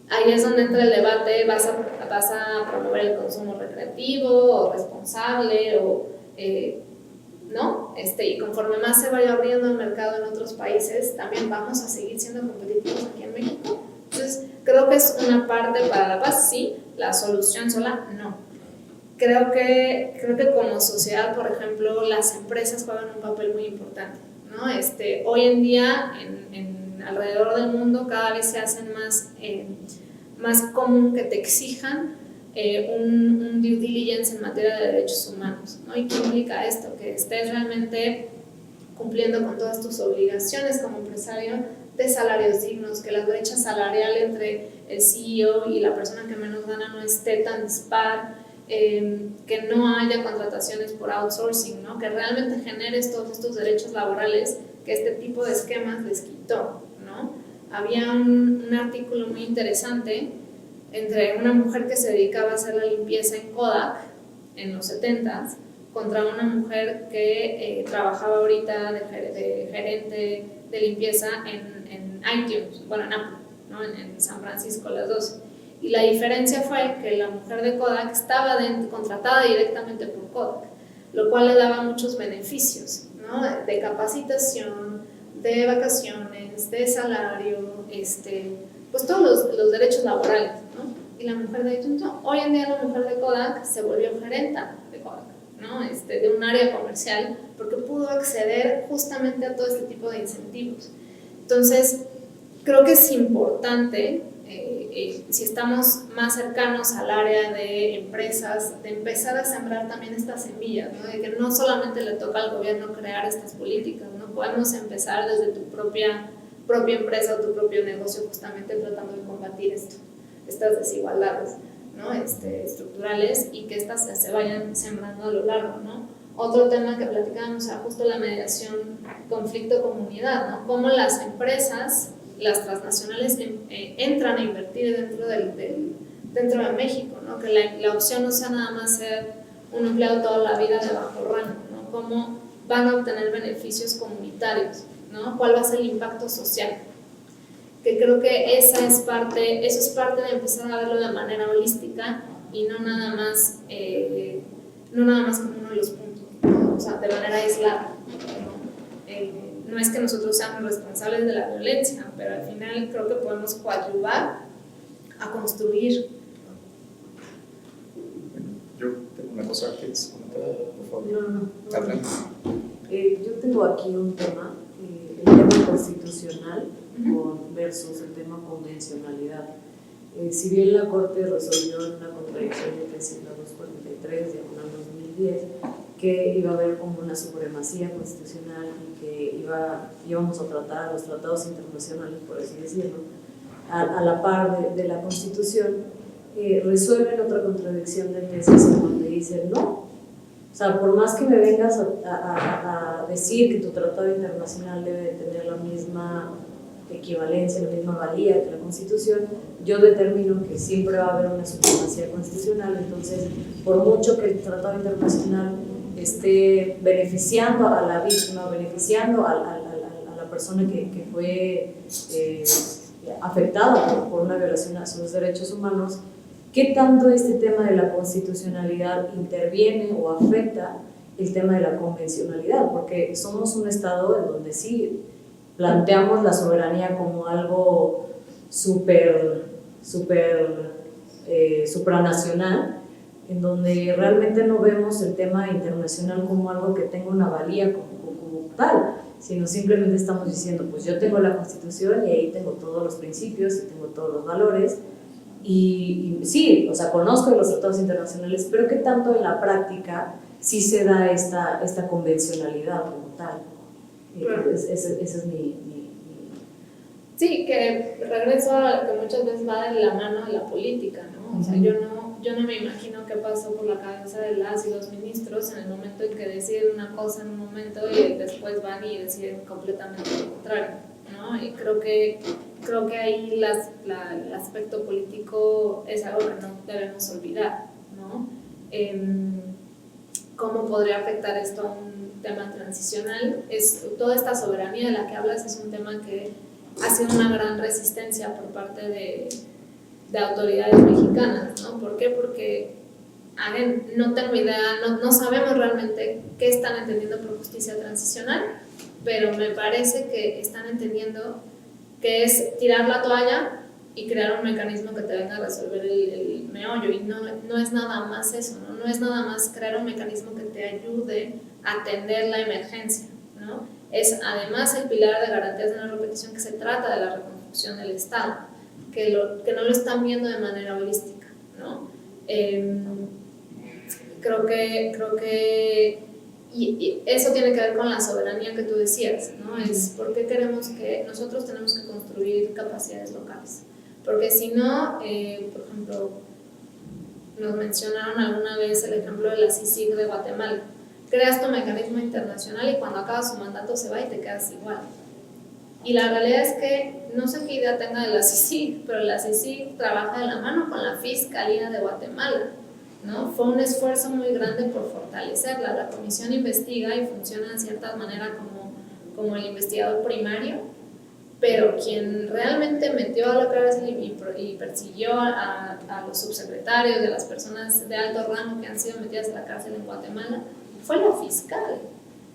ahí es donde entra el debate, ¿vas a promover el consumo recreativo o responsable o ¿no? Y conforme más se vaya abriendo el mercado en otros países, también vamos a seguir siendo competitivos aquí en México. Entonces, creo que es una parte para la paz, sí, la solución sola, no. Creo que como sociedad, por ejemplo, las empresas juegan un papel muy importante, ¿no? Hoy en día, alrededor del mundo, cada vez se hacen más común que te exijan un due diligence en materia de derechos humanos, ¿no? ¿Y qué implica esto? Que estés realmente cumpliendo con todas tus obligaciones como empresario de salarios dignos, que la brecha salarial entre el CEO y la persona que menos gana no esté tan dispar, que no haya contrataciones por outsourcing, ¿no? Que realmente generes todos estos derechos laborales que este tipo de esquemas les quitó, ¿no? Había un artículo muy interesante entre una mujer que se dedicaba a hacer la limpieza en Kodak en los 70s contra una mujer que trabajaba ahorita de gerente de limpieza en iTunes, bueno, en Apple, ¿no? en San Francisco, las dos. Y la diferencia fue que la mujer de Kodak estaba contratada directamente por Kodak, lo cual le daba muchos beneficios, ¿no? De capacitación, de vacaciones, de salario, pues todos los derechos laborales, ¿no? Y la mujer de iTunes no. Hoy en día la mujer de Kodak se volvió gerenta de Kodak, ¿no? De un área comercial, porque pudo acceder justamente a todo este tipo de incentivos. Entonces, creo que es importante, si estamos más cercanos al área de empresas, de empezar a sembrar también estas semillas, ¿no? De que no solamente le toca al gobierno crear estas políticas, ¿no? Podemos empezar desde tu propia empresa o tu propio negocio justamente tratando de combatir estas desigualdades, ¿no? Estructurales, y que estas se vayan sembrando a lo largo, ¿no? Otro tema que platicábamos era justo la mediación conflicto-comunidad, ¿no? Cómo las empresas, las transnacionales entran a invertir dentro de México, ¿no? Que la opción no sea nada más ser un empleado toda la vida de bajo rango, ¿no? Cómo van a obtener beneficios comunitarios, ¿no? ¿Cuál va a ser el impacto social? que creo que eso es parte de empezar a verlo de manera holística y no nada más como uno de los puntos, ¿no? O sea, de manera aislada, ¿no? No es que nosotros seamos responsables de la violencia, pero al final creo que podemos coadyuvar a construir. Yo tengo una cosa que es comentar, por favor. No. Adelante. Yo tengo aquí un tema, el tema constitucional versus el tema convencionalidad. Si bien la Corte resolvió en una contradicción de 343, diagonal 2010, que iba a haber como una supremacía constitucional y que íbamos a tratar los tratados internacionales, por así decirlo, a la par de la Constitución, resuelven otra contradicción de tesis en donde dicen no. O sea, por más que me vengas a decir que tu tratado internacional debe de tener la misma equivalencia, la misma valía que la Constitución, yo determino que siempre va a haber una supremacía constitucional. Entonces, por mucho que el tratado internacional esté beneficiando a la víctima, beneficiando a la persona que fue afectada por una violación a sus derechos humanos, ¿qué tanto este tema de la constitucionalidad interviene o afecta el tema de la convencionalidad? Porque somos un Estado en donde sí planteamos la soberanía como algo supranacional, en donde realmente no vemos el tema internacional como algo que tenga una valía como tal, sino simplemente estamos diciendo, pues yo tengo la Constitución y ahí tengo todos los principios y tengo todos los valores. Y sí, o sea, conozco los tratados internacionales, pero ¿qué tanto en la práctica sí se da esta convencionalidad como tal? Claro. Ese es mi... Sí, que regreso a lo que muchas veces va de la mano de la política, ¿no? O sea, yo no me imagino qué pasó por la cabeza de las y los ministros en el momento en que deciden una cosa en un momento y después van y deciden completamente lo contrario, ¿no? Y creo que ahí el aspecto político es algo que no debemos olvidar, ¿no? ¿Cómo podría afectar esto a un tema transicional? Toda esta soberanía de la que hablas es un tema que ha sido una gran resistencia por parte de autoridades mexicanas, ¿no? ¿Por qué? Porque no tengo idea, no sabemos realmente qué están entendiendo por justicia transicional, pero me parece que están entendiendo que es tirar la toalla y crear un mecanismo que te venga a resolver el meollo, y no es nada más eso, ¿no? No es nada más crear un mecanismo que te ayude a atender la emergencia, ¿no? Es además el pilar de garantías de no repetición, que se trata de la reconstrucción del Estado, que no lo están viendo de manera holística, ¿no? Creo que y eso tiene que ver con la soberanía que tú decías, ¿no? Es por qué queremos que nosotros tenemos que construir capacidades locales. Porque si no, por ejemplo, nos mencionaron alguna vez el ejemplo de la CICIG de Guatemala. Creas tu mecanismo internacional y cuando acaba su mandato se va y te quedas igual. Y la realidad es que no sé qué idea tenga de la CICIG, pero la CICIG trabaja de la mano con la Fiscalía de Guatemala, ¿no? Fue un esfuerzo muy grande por fortalecerla. La comisión investiga y funciona de cierta manera como el investigador primario, pero quien realmente metió a la cárcel y persiguió a los subsecretarios, de las personas de alto rango que han sido metidas a la cárcel en Guatemala, fue la fiscal,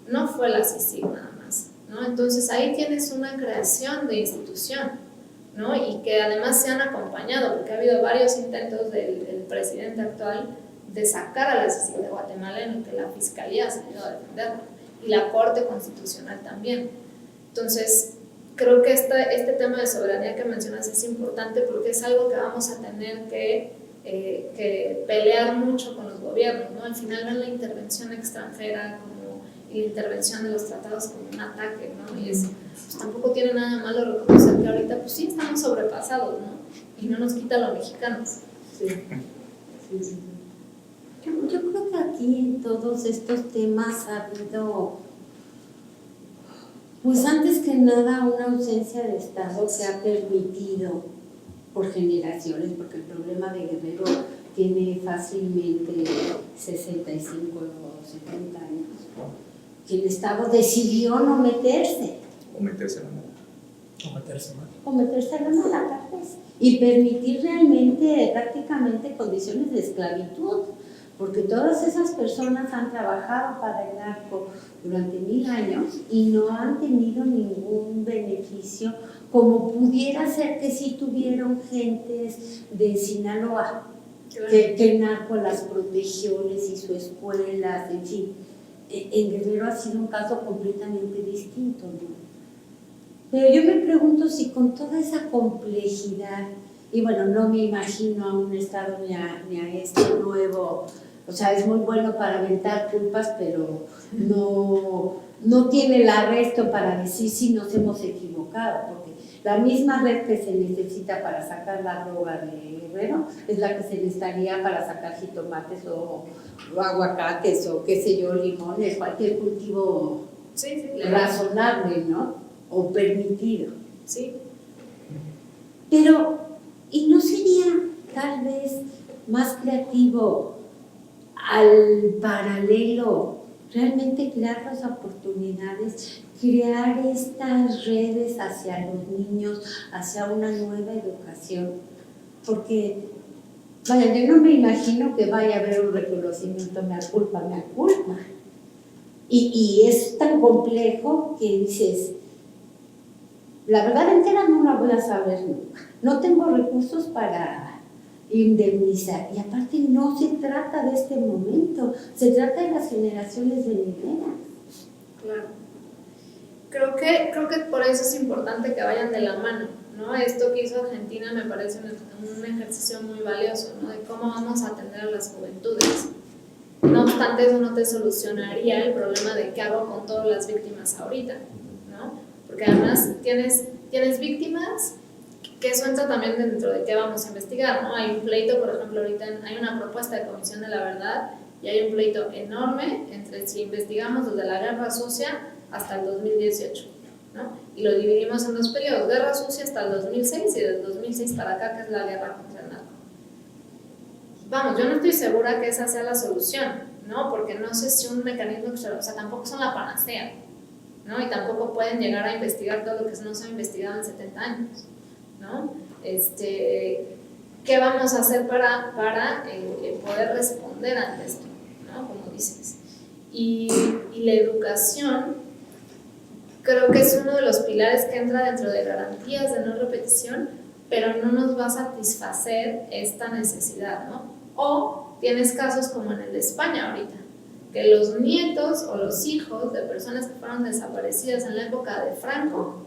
no fue la CICIG nada más, ¿no? Entonces ahí tienes una creación de institución, ¿no? Y que además se han acompañado, porque ha habido varios intentos del presidente actual de sacar a la CICIG de Guatemala, en el que la Fiscalía ha salido a defenderla, y la Corte Constitucional también. Entonces, creo que este tema de soberanía que mencionas es importante, porque es algo que vamos a tener que pelear mucho con los gobiernos, ¿no? Al final ven la intervención extranjera y la intervención de los tratados como un ataque, ¿no? Y pues, tampoco tiene nada de malo reconocer que ahorita pues sí estamos sobrepasados, ¿no? Y no nos quita los mexicanos. Sí. Yo creo que aquí en todos estos temas ha habido, pues antes que nada, una ausencia de Estado que ha permitido por generaciones, porque el problema de Guerrero tiene fácilmente 65 o 70 años, que el Estado decidió no meterse. O meterse en la mano. o meterse la mano a la cabeza y permitir realmente, prácticamente, condiciones de esclavitud, porque todas esas personas han trabajado para el narco durante 1000 años y no han tenido ningún beneficio, como pudiera ser que sí tuvieron gentes de Sinaloa, que el narco las protegió, les hizo escuelas, en fin. En Guerrero ha sido un caso completamente distinto, ¿no? Pero yo me pregunto si con toda esa complejidad, y bueno, no me imagino a un Estado ni a este nuevo, o sea, es muy bueno para aventar culpas, pero no tiene el arresto para decir si nos hemos equivocado, porque la misma red que se necesita para sacar la droga de Guerrero es la que se necesitaría para sacar jitomates o aguacates o qué sé yo, limones, cualquier cultivo razonable, ¿no? O permitido. Sí. Pero, ¿y no sería tal vez más creativo al paralelo realmente crear las oportunidades, crear estas redes hacia los niños, hacia una nueva educación? Porque, vaya, yo no me imagino que vaya a haber un reconocimiento, mea culpa. Y es tan complejo que dices, la verdad entera no la voy a saber nunca. No tengo recursos para indemnizar. Y aparte no se trata de este momento, se trata de las generaciones venideras. Claro. Creo que por eso es importante que vayan de la mano, ¿no? Esto que hizo Argentina me parece un ejercicio muy valioso, ¿no? De cómo vamos a atender a las juventudes. No obstante, eso no te solucionaría el problema de qué hago con todas las víctimas ahorita, ¿no? Porque además tienes víctimas, que eso entra también dentro de qué vamos a investigar, ¿no? Hay un pleito, por ejemplo, ahorita hay una propuesta de Comisión de la Verdad y hay un pleito enorme entre si investigamos desde la Guerra Sucia hasta el 2018, ¿no? Y lo dividimos en dos periodos, Guerra Sucia hasta el 2006 y del 2006 para acá, que es la guerra contra el narco. Vamos, yo no estoy segura que esa sea la solución, ¿no? Porque no sé si un mecanismo, o sea, tampoco son la panacea, ¿no? Y tampoco pueden llegar a investigar todo lo que no se ha investigado en 70 años, ¿no? ¿Qué vamos a hacer para poder responder ante esto, ¿no? Como dices. Y la educación creo que es uno de los pilares que entra dentro de garantías de no repetición, pero no nos va a satisfacer esta necesidad, ¿no? O tienes casos como en el de España ahorita, que los nietos o los hijos de personas que fueron desaparecidas en la época de Franco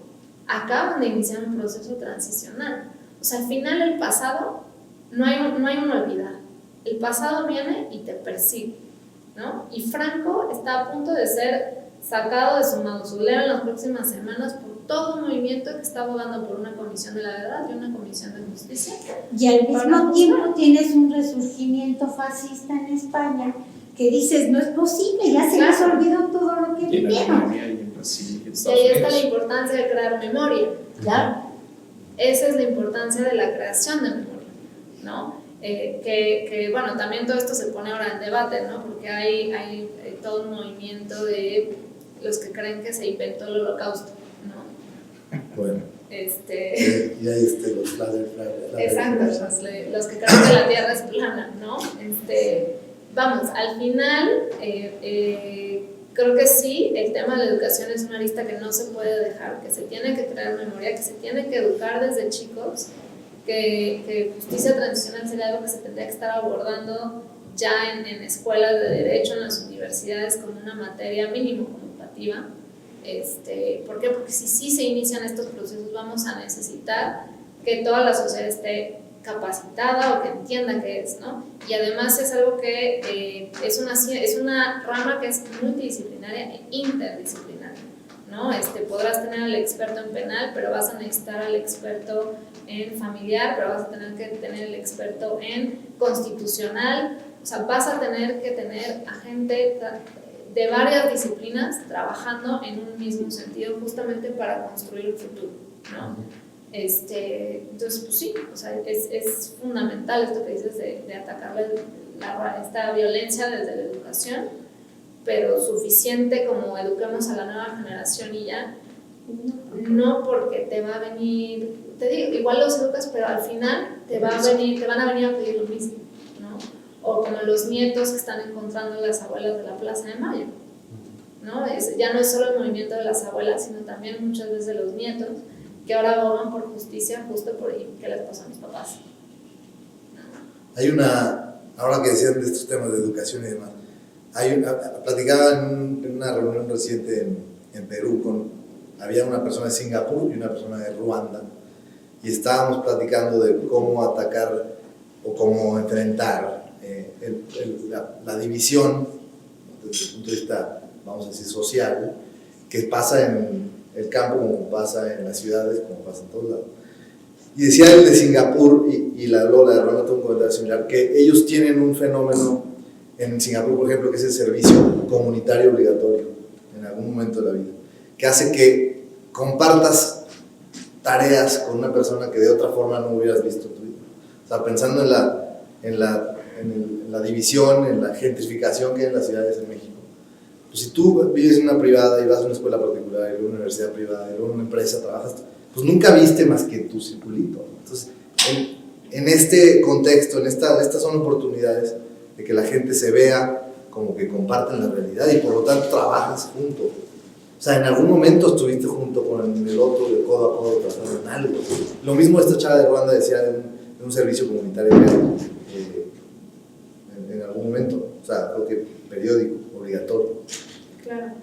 acaban de iniciar un proceso transicional. O sea, al final el pasado no hay un olvidar. El pasado viene y te persigue, ¿no? Y Franco está a punto de ser sacado de su mausoleo en las próximas semanas por todo un movimiento que está abogando por una comisión de la verdad y una comisión de justicia. Y al mismo tiempo tienes un resurgimiento fascista en España que dices, no es posible, ya se les olvidó todo lo que vivieron. Y ahí está la importancia de crear memoria. Claro. Esa es la importancia de la creación de memoria, ¿no? Bueno, también todo esto se pone ahora en debate, ¿no? Porque hay todo un movimiento de los que creen que se inventó el holocausto, ¿no? Bueno. Y ahí los exacto, los que creen que la Tierra es plana, ¿no? Vamos, al final, creo que sí, el tema de la educación es una lista que no se puede dejar, que se tiene que crear memoria, que se tiene que educar desde chicos, que justicia transicional sería algo que se tendría que estar abordando ya en escuelas de derecho, en las universidades, como una materia mínimo conmutativa. ¿Por qué? Porque si sí se inician estos procesos, vamos a necesitar que toda la sociedad esté capacitada o que entienda qué es, ¿no? Y además es algo que es una rama que es multidisciplinaria e interdisciplinaria, ¿no? Podrás tener al experto en penal, pero vas a necesitar al experto en familiar, pero vas a tener que tener el experto en constitucional, o sea, vas a tener que tener a gente de varias disciplinas trabajando en un mismo sentido justamente para construir el futuro, ¿no? Entonces, pues sí, o sea, es fundamental esto que dices de atacar esta violencia desde la educación, pero suficiente como eduquemos a la nueva generación y ya, No, porque te va a venir, te digo, igual los educas, pero al final te van a venir a pedir lo mismo, ¿no? O como los nietos que están encontrando las abuelas de la Plaza de Mayo, ¿no? Ya no es solo el movimiento de las abuelas, sino también muchas veces de los nietos, que ahora abogan por justicia justo por qué les pasó a mis papás. Hay una, ahora que decían de estos temas de educación y demás, platicaba en una reunión reciente en Perú había una persona de Singapur y una persona de Ruanda, y estábamos platicando de cómo atacar o cómo enfrentar la división desde el punto de vista, vamos a decir, social, que pasa en el campo como pasa en las ciudades, como pasa en todos lados. Y decía el de Singapur y la Lola de Ruanda, tuvo un comentario similar, que ellos tienen un fenómeno en Singapur, por ejemplo, que es el servicio comunitario obligatorio en algún momento de la vida, que hace que compartas tareas con una persona que de otra forma no hubieras visto tú. O sea, pensando en la división, en la gentrificación que hay en las ciudades en México. Pues si tú vives en una privada y vas a una escuela particular, y a una universidad privada, y a una empresa, trabajas, pues nunca viste más que tu circulito. Entonces, en este contexto, en estas son oportunidades de que la gente se vea como que comparten la realidad y por lo tanto trabajas juntos. O sea, en algún momento estuviste junto con el otro, de codo a codo, trabajando en algo. Lo mismo esta chava de Ruanda decía de un servicio comunitario en algún momento. O sea, creo que periódico, obligatorio. Claro.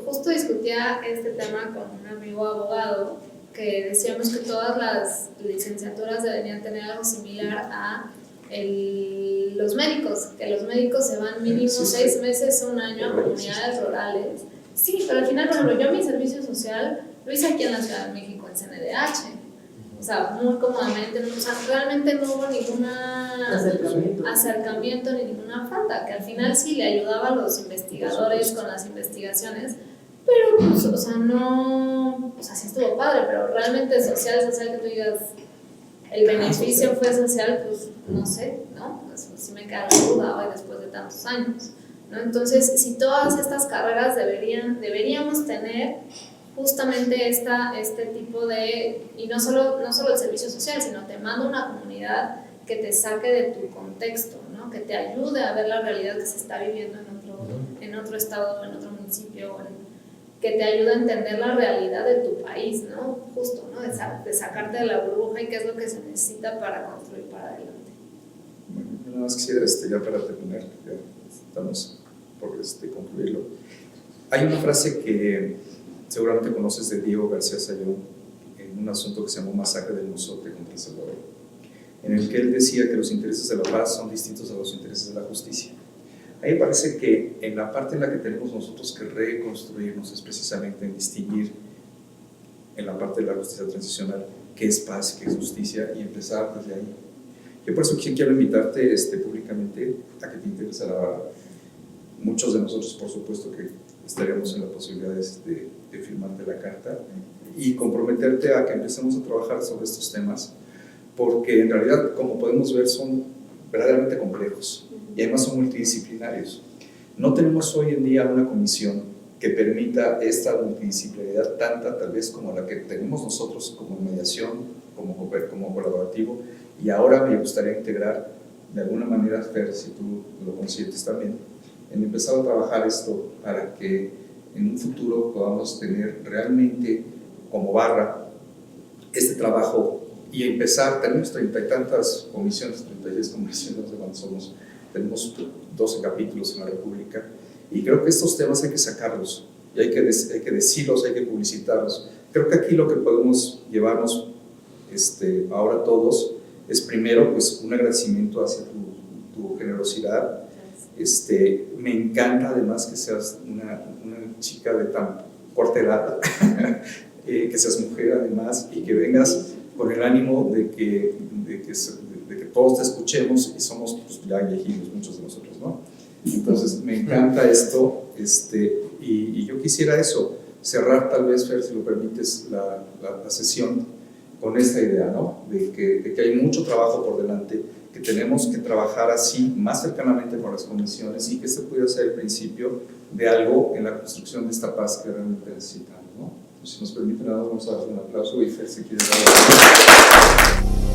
Justo discutía este tema con un amigo abogado que decíamos que todas las licenciaturas deberían tener algo similar a los médicos, que los médicos se van mínimo 6 meses o un año a comunidades rurales. Sí, pero al final, por ejemplo, yo mi servicio social lo hice aquí en la Ciudad de México, en CNDH. O sea, muy cómodamente, o sea, realmente no hubo ningún acercamiento ni ninguna falta, que al final sí le ayudaba a los investigadores con las investigaciones, pero pues, o sea, no, o sea, sí estuvo padre, pero realmente social que tú digas, el beneficio fue social, pues no sé, ¿no? Pues, sí me queda la duda hoy después de tantos años, ¿no? Entonces, si todas estas carreras deberíamos tener justamente este tipo de, y no solo el servicio social, sino te manda una comunidad que te saque de tu contexto, ¿no? Que te ayude a ver la realidad que se está viviendo en otro estado, en otro municipio, que te ayude a entender la realidad de tu país, ¿no? Justo, ¿no? De sacarte de la burbuja y qué es lo que se necesita para construir para adelante. Bueno, yo nada más quisiera, ya para terminar, ya estamos por concluirlo. Hay una frase que seguramente conoces de Diego García Sayón en un asunto que se llamó Masacre del Mozote contra El Salvador, en el que él decía que los intereses de la paz son distintos a los intereses de la justicia. A mí me parece que en la parte en la que tenemos nosotros que reconstruirnos es precisamente en distinguir en la parte de la justicia transicional qué es paz, qué es justicia, y empezar desde ahí. Yo por eso quiero invitarte públicamente a que te interese la barra. Muchos de nosotros, por supuesto, que estaríamos en la posibilidad de firmarte la carta y comprometerte a que empecemos a trabajar sobre estos temas, porque en realidad, como podemos ver, son verdaderamente complejos y además son multidisciplinarios. No tenemos hoy en día una comisión que permita esta multidisciplinaridad tanta tal vez como la que tenemos nosotros como mediación, como colaborativo, y ahora me gustaría integrar de alguna manera, Fer, si tú lo consientes también, en empezar a trabajar esto para que en un futuro podamos tener realmente como barra este trabajo y empezar. Tenemos 30 y tantas comisiones, 36 comisiones, no sé cuántos somos, tenemos 12 capítulos en la República, y creo que estos temas hay que sacarlos y hay que decirlos, hay que publicitarlos. Creo que aquí lo que podemos llevarnos ahora todos es primero pues un agradecimiento hacia tu generosidad. Me encanta además que seas una chica de tan corta edad, que seas mujer además, y que vengas con el ánimo de que todos te escuchemos, y somos pues, ya viejitos muchos de nosotros, ¿no? Entonces me encanta esto, y yo quisiera eso, cerrar tal vez, Fer, si lo permites, la sesión con esta idea, ¿no? De que hay mucho trabajo por delante, que tenemos que trabajar así más cercanamente con las comisiones, y que este pudiera ser el principio de algo en la construcción de esta paz que realmente necesitamos, ¿no? Si nos permiten, nada, vamos a dar un aplauso y Fer, si quieres dar